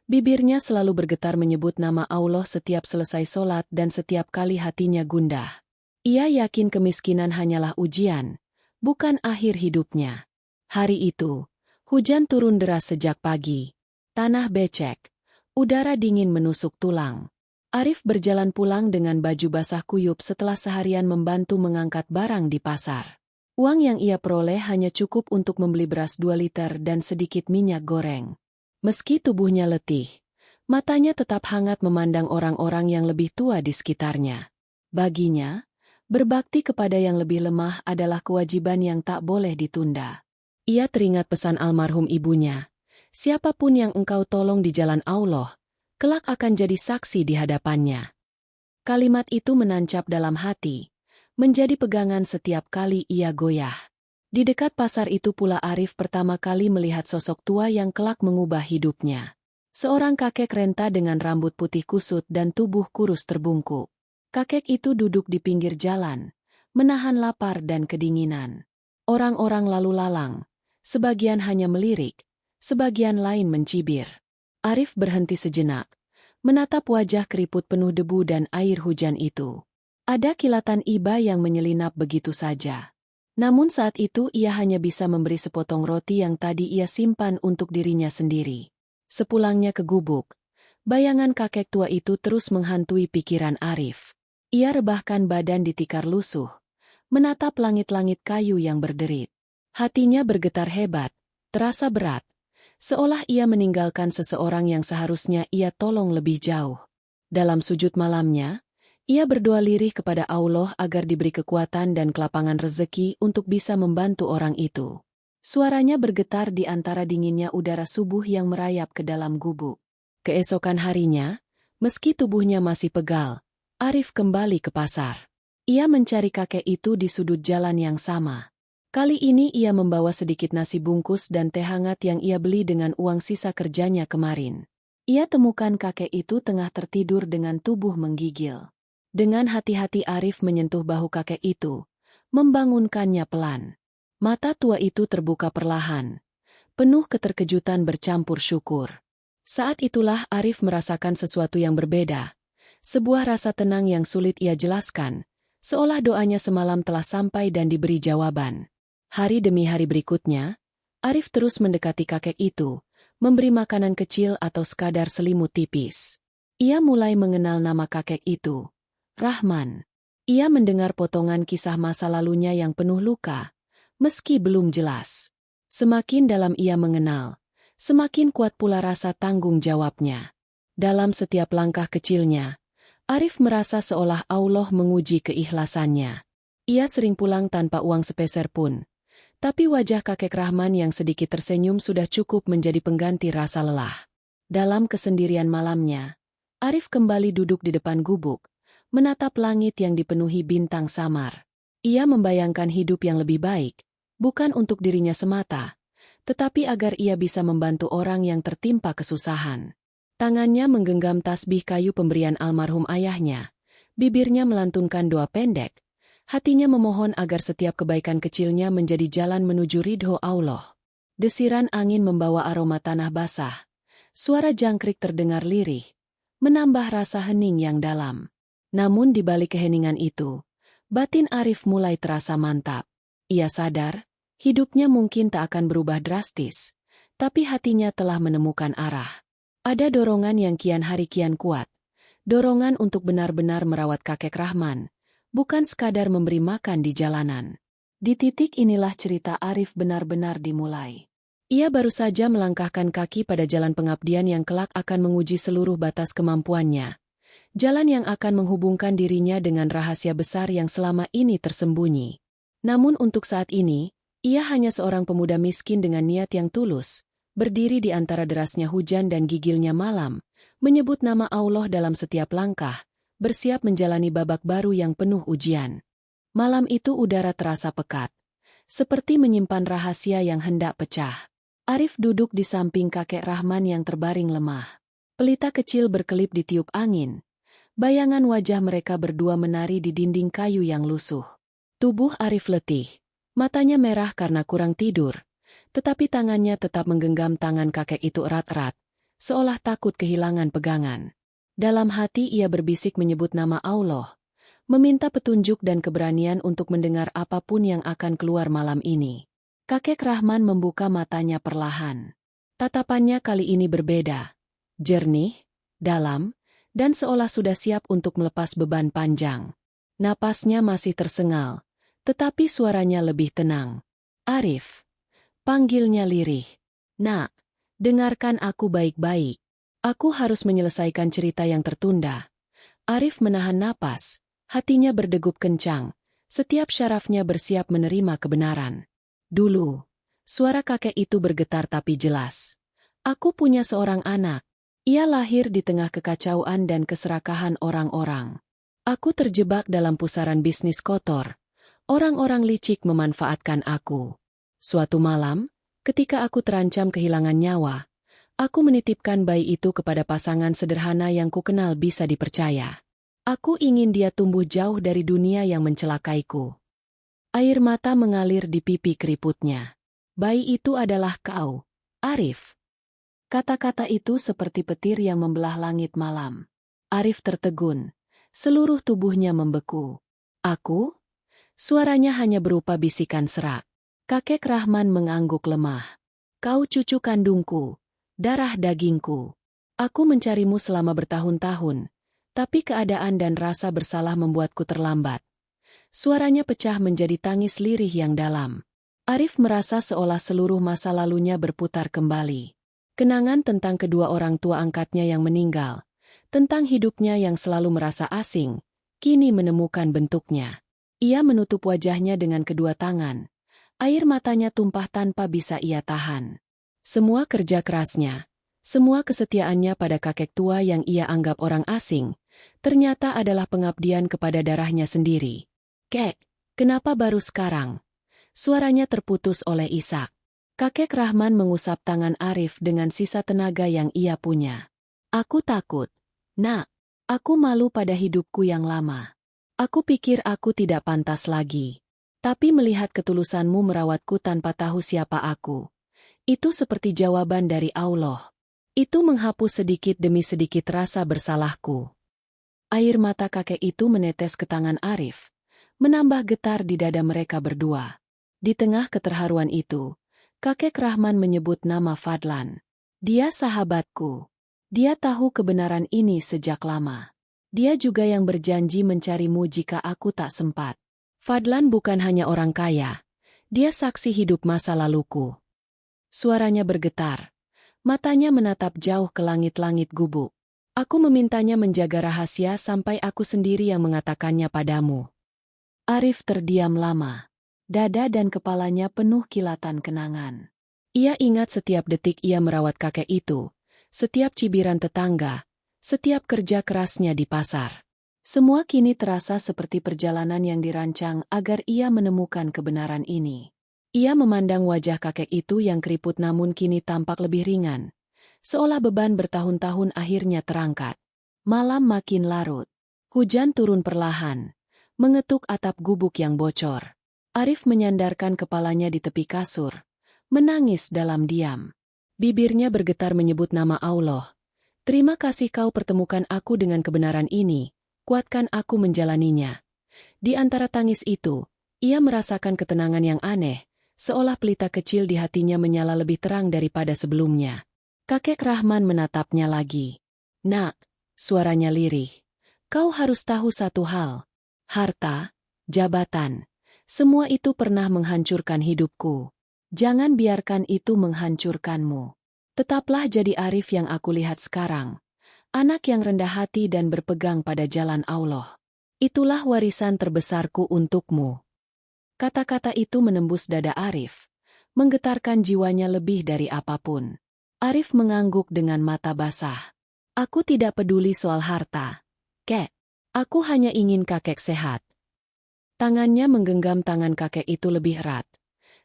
Bibirnya selalu bergetar menyebut nama Allah setiap selesai sholat dan setiap kali hatinya gundah. Ia yakin kemiskinan hanyalah ujian, bukan akhir hidupnya. Hari itu, hujan turun deras sejak pagi. Tanah becek, udara dingin menusuk tulang. Arif berjalan pulang dengan baju basah kuyup setelah seharian membantu mengangkat barang di pasar. Uang yang ia peroleh hanya cukup untuk membeli beras 2 liter dan sedikit minyak goreng. Meski tubuhnya letih, matanya tetap hangat memandang orang-orang yang lebih tua di sekitarnya. Baginya, berbakti kepada yang lebih lemah adalah kewajiban yang tak boleh ditunda. Ia teringat pesan almarhum ibunya, siapapun yang engkau tolong di jalan Allah, kelak akan jadi saksi di hadapannya. Kalimat itu menancap dalam hati, menjadi pegangan setiap kali ia goyah. Di dekat pasar itu pula Arif pertama kali melihat sosok tua yang kelak mengubah hidupnya. Seorang kakek renta dengan rambut putih kusut dan tubuh kurus terbungkuk. Kakek itu duduk di pinggir jalan, menahan lapar dan kedinginan. Orang-orang lalu lalang, sebagian hanya melirik, sebagian lain mencibir. Arif berhenti sejenak, menatap wajah keriput penuh debu dan air hujan itu. Ada kilatan iba yang menyelinap begitu saja. Namun saat itu ia hanya bisa memberi sepotong roti yang tadi ia simpan untuk dirinya sendiri. Sepulangnya ke gubuk, bayangan kakek tua itu terus menghantui pikiran Arif. Ia rebahkan badan di tikar lusuh, menatap langit-langit kayu yang berderit. Hatinya bergetar hebat, terasa berat, seolah ia meninggalkan seseorang yang seharusnya ia tolong lebih jauh. Dalam sujud malamnya, ia berdoa lirih kepada Allah agar diberi kekuatan dan kelapangan rezeki untuk bisa membantu orang itu. Suaranya bergetar di antara dinginnya udara subuh yang merayap ke dalam gubuk. Keesokan harinya, meski tubuhnya masih pegal, Arif kembali ke pasar. Ia mencari kakek itu di sudut jalan yang sama. Kali ini ia membawa sedikit nasi bungkus dan teh hangat yang ia beli dengan uang sisa kerjanya kemarin. Ia temukan kakek itu tengah tertidur dengan tubuh menggigil. Dengan hati-hati Arif menyentuh bahu kakek itu, membangunkannya pelan. Mata tua itu terbuka perlahan, penuh keterkejutan bercampur syukur. Saat itulah Arif merasakan sesuatu yang berbeda, sebuah rasa tenang yang sulit ia jelaskan, seolah doanya semalam telah sampai dan diberi jawaban. Hari demi hari berikutnya, Arif terus mendekati kakek itu, memberi makanan kecil atau sekadar selimut tipis. Ia mulai mengenal nama kakek itu. Rahman. Ia mendengar potongan kisah masa lalunya yang penuh luka, meski belum jelas. Semakin dalam ia mengenal, semakin kuat pula rasa tanggung jawabnya. Dalam setiap langkah kecilnya, Arif merasa seolah Allah menguji keikhlasannya. Ia sering pulang tanpa uang sepeser pun, tapi wajah kakek Rahman yang sedikit tersenyum sudah cukup menjadi pengganti rasa lelah. Dalam kesendirian malamnya, Arif kembali duduk di depan gubuk, menatap langit yang dipenuhi bintang samar. Ia membayangkan hidup yang lebih baik, bukan untuk dirinya semata, tetapi agar ia bisa membantu orang yang tertimpa kesusahan. Tangannya menggenggam tasbih kayu pemberian almarhum ayahnya, bibirnya melantunkan doa pendek, hatinya memohon agar setiap kebaikan kecilnya menjadi jalan menuju ridho Allah. Desiran angin membawa aroma tanah basah, suara jangkrik terdengar lirih, menambah rasa hening yang dalam. Namun di balik keheningan itu, batin Arif mulai terasa mantap. Ia sadar, hidupnya mungkin tak akan berubah drastis, tapi hatinya telah menemukan arah. Ada dorongan yang kian hari kian kuat, dorongan untuk benar-benar merawat kakek Rahman, bukan sekadar memberi makan di jalanan. Di titik inilah cerita Arif benar-benar dimulai. Ia baru saja melangkahkan kaki pada jalan pengabdian yang kelak akan menguji seluruh batas kemampuannya. Jalan yang akan menghubungkan dirinya dengan rahasia besar yang selama ini tersembunyi. Namun untuk saat ini, ia hanya seorang pemuda miskin dengan niat yang tulus, berdiri di antara derasnya hujan dan gigilnya malam, menyebut nama Allah dalam setiap langkah, bersiap menjalani babak baru yang penuh ujian. Malam itu udara terasa pekat, seperti menyimpan rahasia yang hendak pecah. Arif duduk di samping kakek Rahman yang terbaring lemah. Pelita kecil berkelip ditiup angin. Bayangan wajah mereka berdua menari di dinding kayu yang lusuh. Tubuh Arif letih. Matanya merah karena kurang tidur. Tetapi tangannya tetap menggenggam tangan kakek itu erat-erat, seolah takut kehilangan pegangan. Dalam hati ia berbisik menyebut nama Allah, meminta petunjuk dan keberanian untuk mendengar apapun yang akan keluar malam ini. Kakek Rahman membuka matanya perlahan. Tatapannya kali ini berbeda. Jernih, dalam, dan seolah sudah siap untuk melepas beban panjang. Napasnya masih tersengal, tetapi suaranya lebih tenang. Arif, panggilnya lirih. Nak, dengarkan aku baik-baik. Aku harus menyelesaikan cerita yang tertunda. Arif menahan napas, hatinya berdegup kencang, setiap syarafnya bersiap menerima kebenaran. Dulu, suara kakek itu bergetar tapi jelas. Aku punya seorang anak. Ia lahir di tengah kekacauan dan keserakahan orang-orang. Aku terjebak dalam pusaran bisnis kotor. Orang-orang licik memanfaatkan aku. Suatu malam, ketika aku terancam kehilangan nyawa, aku menitipkan bayi itu kepada pasangan sederhana yang kukenal bisa dipercaya. Aku ingin dia tumbuh jauh dari dunia yang mencelakaiku. Air mata mengalir di pipi keriputnya. Bayi itu adalah kau, Arif. Kata-kata itu seperti petir yang membelah langit malam. Arif tertegun. Seluruh tubuhnya membeku. Aku? Suaranya hanya berupa bisikan serak. Kakek Rahman mengangguk lemah. Kau cucu kandungku, darah dagingku. Aku mencarimu selama bertahun-tahun, tapi keadaan dan rasa bersalah membuatku terlambat. Suaranya pecah menjadi tangis lirih yang dalam. Arif merasa seolah seluruh masa lalunya berputar kembali. Kenangan tentang kedua orang tua angkatnya yang meninggal, tentang hidupnya yang selalu merasa asing, kini menemukan bentuknya. Ia menutup wajahnya dengan kedua tangan. Air matanya tumpah tanpa bisa ia tahan. Semua kerja kerasnya, semua kesetiaannya pada kakek tua yang ia anggap orang asing, ternyata adalah pengabdian kepada darahnya sendiri. Kek, kenapa baru sekarang? Suaranya terputus oleh Ishak. Kakek Rahman mengusap tangan Arif dengan sisa tenaga yang ia punya. Aku takut. Nak, aku malu pada hidupku yang lama. Aku pikir aku tidak pantas lagi. Tapi melihat ketulusanmu merawatku tanpa tahu siapa aku. Itu seperti jawaban dari Allah. Itu menghapus sedikit demi sedikit rasa bersalahku. Air mata kakek itu menetes ke tangan Arif, menambah getar di dada mereka berdua. Di tengah keterharuan itu, kakek Rahman menyebut nama Fadlan. Dia sahabatku. Dia tahu kebenaran ini sejak lama. Dia juga yang berjanji mencarimu jika aku tak sempat. Fadlan bukan hanya orang kaya. Dia saksi hidup masa laluku. Suaranya bergetar. Matanya menatap jauh ke langit-langit gubuk. Aku memintanya menjaga rahasia sampai aku sendiri yang mengatakannya padamu. Arif terdiam lama. Dada dan kepalanya penuh kilatan kenangan. Ia ingat setiap detik ia merawat kakek itu, setiap cibiran tetangga, setiap kerja kerasnya di pasar. Semua kini terasa seperti perjalanan yang dirancang agar ia menemukan kebenaran ini. Ia memandang wajah kakek itu yang keriput namun kini tampak lebih ringan, seolah beban bertahun-tahun akhirnya terangkat. Malam makin larut. Hujan turun perlahan, mengetuk atap gubuk yang bocor. Arif menyandarkan kepalanya di tepi kasur, menangis dalam diam. Bibirnya bergetar menyebut nama Allah. Terima kasih kau pertemukan aku dengan kebenaran ini, kuatkan aku menjalaninya. Di antara tangis itu, ia merasakan ketenangan yang aneh, seolah pelita kecil di hatinya menyala lebih terang daripada sebelumnya. Kakek Rahman menatapnya lagi. Nak, suaranya lirih. Kau harus tahu satu hal. Harta, jabatan, semua itu pernah menghancurkan hidupku. Jangan biarkan itu menghancurkanmu. Tetaplah jadi Arif yang aku lihat sekarang. Anak yang rendah hati dan berpegang pada jalan Allah. Itulah warisan terbesarku untukmu. Kata-kata itu menembus dada Arif, menggetarkan jiwanya lebih dari apapun. Arif mengangguk dengan mata basah. Aku tidak peduli soal harta. Kek, aku hanya ingin kakek sehat. Tangannya menggenggam tangan kakek itu lebih erat,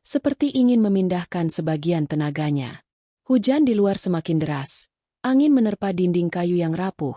seperti ingin memindahkan sebagian tenaganya. Hujan di luar semakin deras. Angin menerpa dinding kayu yang rapuh,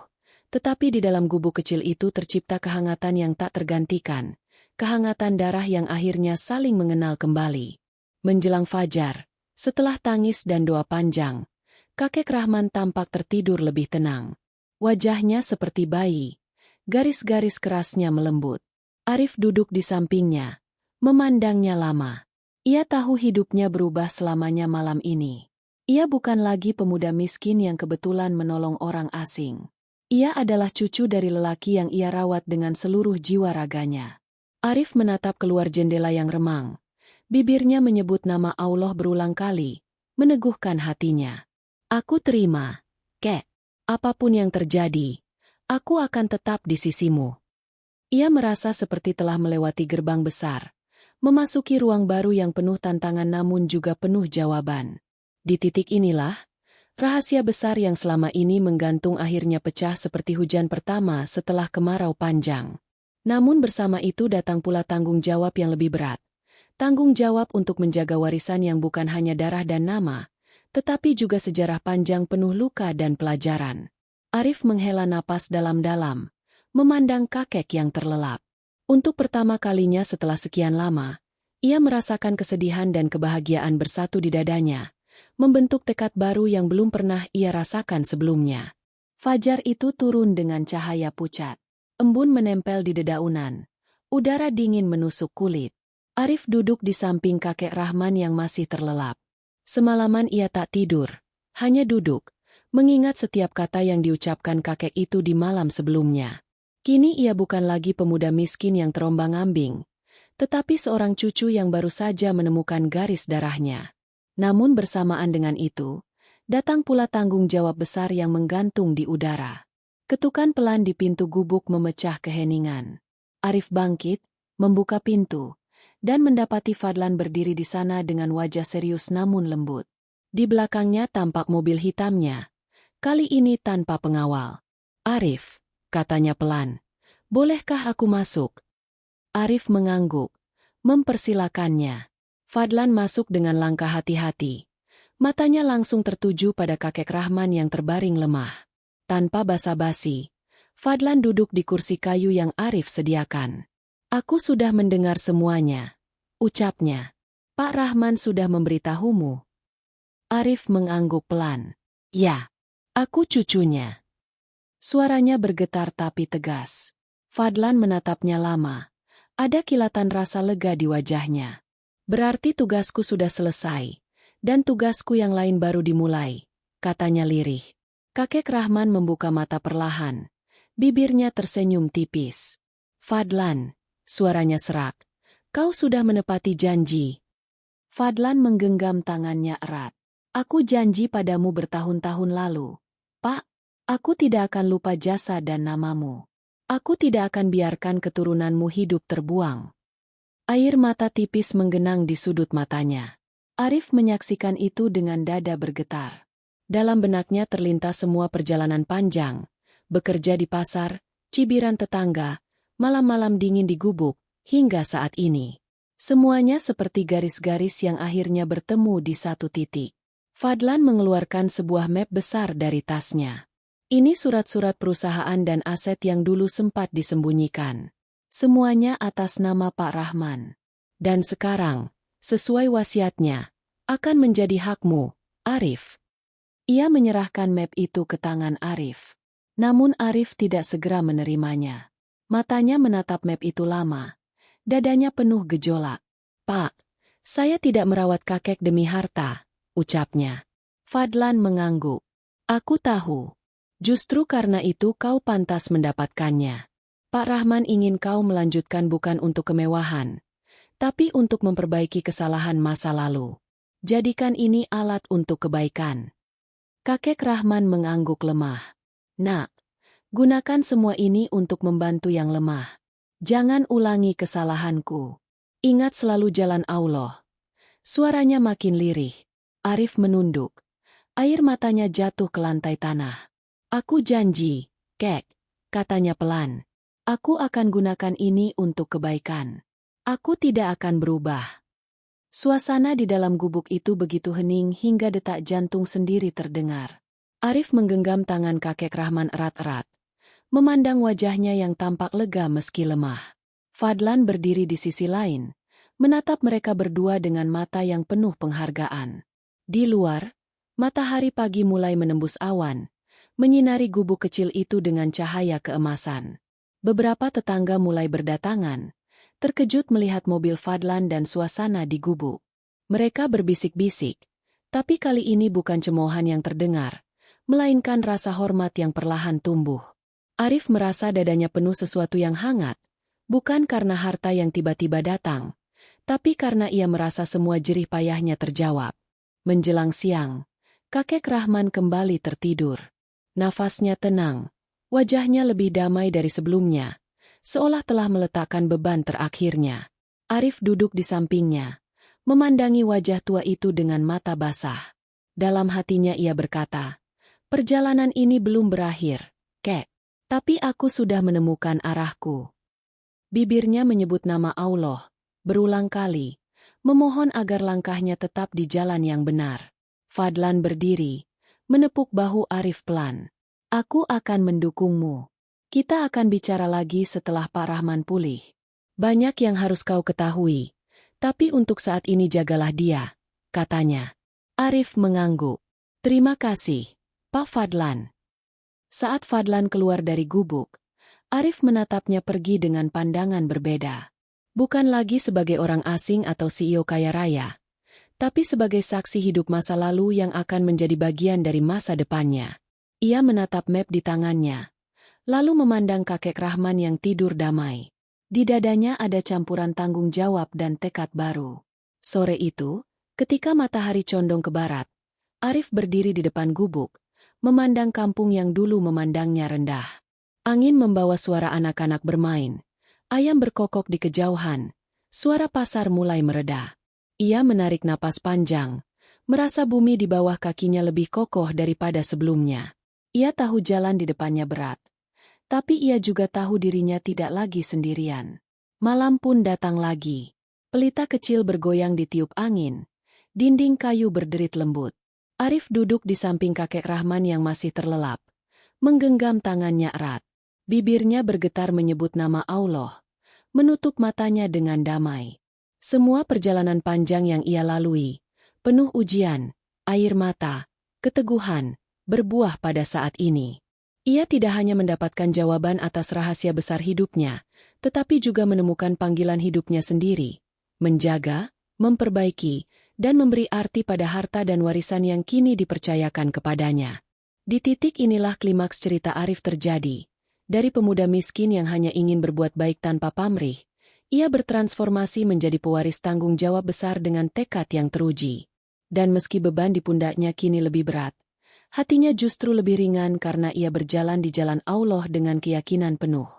tetapi di dalam gubuk kecil itu tercipta kehangatan yang tak tergantikan. Kehangatan darah yang akhirnya saling mengenal kembali. Menjelang fajar, setelah tangis dan doa panjang, kakek Rahman tampak tertidur lebih tenang. Wajahnya seperti bayi, garis-garis kerasnya melembut. Arif duduk di sampingnya, memandangnya lama. Ia tahu hidupnya berubah selamanya malam ini. Ia bukan lagi pemuda miskin yang kebetulan menolong orang asing. Ia adalah cucu dari lelaki yang ia rawat dengan seluruh jiwa raganya. Arif menatap keluar jendela yang remang. Bibirnya menyebut nama Allah berulang kali, meneguhkan hatinya. Aku terima, Kek. Apapun yang terjadi, aku akan tetap di sisimu. Ia merasa seperti telah melewati gerbang besar, memasuki ruang baru yang penuh tantangan namun juga penuh jawaban. Di titik inilah, rahasia besar yang selama ini menggantung akhirnya pecah seperti hujan pertama setelah kemarau panjang. Namun bersama itu datang pula tanggung jawab yang lebih berat. Tanggung jawab untuk menjaga warisan yang bukan hanya darah dan nama, tetapi juga sejarah panjang penuh luka dan pelajaran. Arif menghela napas dalam-dalam, memandang kakek yang terlelap. Untuk pertama kalinya setelah sekian lama, ia merasakan kesedihan dan kebahagiaan bersatu di dadanya, membentuk tekad baru yang belum pernah ia rasakan sebelumnya. Fajar itu turun dengan cahaya pucat. Embun menempel di dedaunan. Udara dingin menusuk kulit. Arif duduk di samping kakek Rahman yang masih terlelap. Semalaman ia tak tidur, hanya duduk, mengingat setiap kata yang diucapkan kakek itu di malam sebelumnya. Kini ia bukan lagi pemuda miskin yang terombang-ambing, tetapi seorang cucu yang baru saja menemukan garis darahnya. Namun bersamaan dengan itu, datang pula tanggung jawab besar yang menggantung di udara. Ketukan pelan di pintu gubuk memecah keheningan. Arif bangkit, membuka pintu, dan mendapati Fadlan berdiri di sana dengan wajah serius namun lembut. Di belakangnya tampak mobil hitamnya, kali ini tanpa pengawal. "Arif," katanya pelan, "bolehkah aku masuk?" Arif mengangguk, mempersilakannya. Fadlan masuk dengan langkah hati-hati. Matanya langsung tertuju pada kakek Rahman yang terbaring lemah. Tanpa basa-basi, Fadlan duduk di kursi kayu yang Arif sediakan. "Aku sudah mendengar semuanya," ucapnya. "Pak Rahman sudah memberitahumu?" Arif mengangguk pelan. "Ya, aku cucunya." Suaranya bergetar tapi tegas. Fadlan menatapnya lama. Ada kilatan rasa lega di wajahnya. "Berarti tugasku sudah selesai, dan tugasku yang lain baru dimulai," katanya lirih. Kakek Rahman membuka mata perlahan. Bibirnya tersenyum tipis. "Fadlan," suaranya serak, "kau sudah menepati janji." Fadlan menggenggam tangannya erat. "Aku janji padamu bertahun-tahun lalu. Pak, aku tidak akan lupa jasa dan namamu. Aku tidak akan biarkan keturunanmu hidup terbuang." Air mata tipis menggenang di sudut matanya. Arif menyaksikan itu dengan dada bergetar. Dalam benaknya terlintas semua perjalanan panjang, bekerja di pasar, cibiran tetangga, malam-malam dingin di gubuk, hingga saat ini. Semuanya seperti garis-garis yang akhirnya bertemu di satu titik. Fadlan mengeluarkan sebuah map besar dari tasnya. Ini surat-surat perusahaan dan aset yang dulu sempat disembunyikan. Semuanya atas nama Pak Rahman. Dan sekarang, sesuai wasiatnya, akan menjadi hakmu, Arif. Ia menyerahkan map itu ke tangan Arif. Namun Arif tidak segera menerimanya. Matanya menatap map itu lama. Dadanya penuh gejolak. "Pak, saya tidak merawat kakek demi harta," ucapnya. Fadlan mengangguk. "Aku tahu. Justru karena itu kau pantas mendapatkannya. Pak Rahman ingin kau melanjutkan bukan untuk kemewahan, tapi untuk memperbaiki kesalahan masa lalu. Jadikan ini alat untuk kebaikan." Kakek Rahman mengangguk lemah. "Nak, gunakan semua ini untuk membantu yang lemah. Jangan ulangi kesalahanku. Ingat selalu jalan Allah." Suaranya makin lirih. Arif menunduk. Air matanya jatuh ke lantai tanah. Aku janji, Kek, katanya pelan. Aku akan gunakan ini untuk kebaikan. Aku tidak akan berubah. Suasana di dalam gubuk itu begitu hening hingga detak jantung sendiri terdengar. Arif menggenggam tangan kakek Rahman erat-erat, memandang wajahnya yang tampak lega meski lemah. Fadlan berdiri di sisi lain, menatap mereka berdua dengan mata yang penuh penghargaan. Di luar, matahari pagi mulai menembus awan, menyinari gubuk kecil itu dengan cahaya keemasan. Beberapa tetangga mulai berdatangan, terkejut melihat mobil Fadlan dan suasana di gubuk. Mereka berbisik-bisik, tapi kali ini bukan cemoohan yang terdengar, melainkan rasa hormat yang perlahan tumbuh. Arif merasa dadanya penuh sesuatu yang hangat, bukan karena harta yang tiba-tiba datang, tapi karena ia merasa semua jerih payahnya terjawab. Menjelang siang, kakek Rahman kembali tertidur. Nafasnya tenang, wajahnya lebih damai dari sebelumnya, seolah telah meletakkan beban terakhirnya. Arif duduk di sampingnya, memandangi wajah tua itu dengan mata basah. Dalam hatinya ia berkata, perjalanan ini belum berakhir, Kek, tapi aku sudah menemukan arahku. Bibirnya menyebut nama Allah, berulang kali, memohon agar langkahnya tetap di jalan yang benar. Fadlan berdiri, menepuk bahu Arif pelan. Aku akan mendukungmu. Kita akan bicara lagi setelah Pak Rahman pulih. Banyak yang harus kau ketahui, tapi untuk saat ini jagalah dia, katanya. Arif mengangguk. Terima kasih, Pak Fadlan. Saat Fadlan keluar dari gubuk, Arif menatapnya pergi dengan pandangan berbeda. Bukan lagi sebagai orang asing atau CEO kaya raya, tapi sebagai saksi hidup masa lalu yang akan menjadi bagian dari masa depannya. Ia menatap map di tangannya, lalu memandang kakek Rahman yang tidur damai. Di dadanya ada campuran tanggung jawab dan tekad baru. Sore itu, ketika matahari condong ke barat, Arif berdiri di depan gubuk, memandang kampung yang dulu memandangnya rendah. Angin membawa suara anak-anak bermain, ayam berkokok di kejauhan, suara pasar mulai mereda. Ia menarik napas panjang, merasa bumi di bawah kakinya lebih kokoh daripada sebelumnya. Ia tahu jalan di depannya berat, tapi ia juga tahu dirinya tidak lagi sendirian. Malam pun datang lagi. Pelita kecil bergoyang ditiup angin, dinding kayu berderit lembut. Arif duduk di samping kakek Rahman yang masih terlelap, menggenggam tangannya erat. Bibirnya bergetar menyebut nama Allah, menutup matanya dengan damai. Semua perjalanan panjang yang ia lalui, penuh ujian, air mata, keteguhan, berbuah pada saat ini. Ia tidak hanya mendapatkan jawaban atas rahasia besar hidupnya, tetapi juga menemukan panggilan hidupnya sendiri, menjaga, memperbaiki, dan memberi arti pada harta dan warisan yang kini dipercayakan kepadanya. Di titik inilah klimaks cerita Arif terjadi. Dari pemuda miskin yang hanya ingin berbuat baik tanpa pamrih, ia bertransformasi menjadi pewaris tanggung jawab besar dengan tekad yang teruji. Dan meski beban di pundaknya kini lebih berat, hatinya justru lebih ringan karena ia berjalan di jalan Allah dengan keyakinan penuh.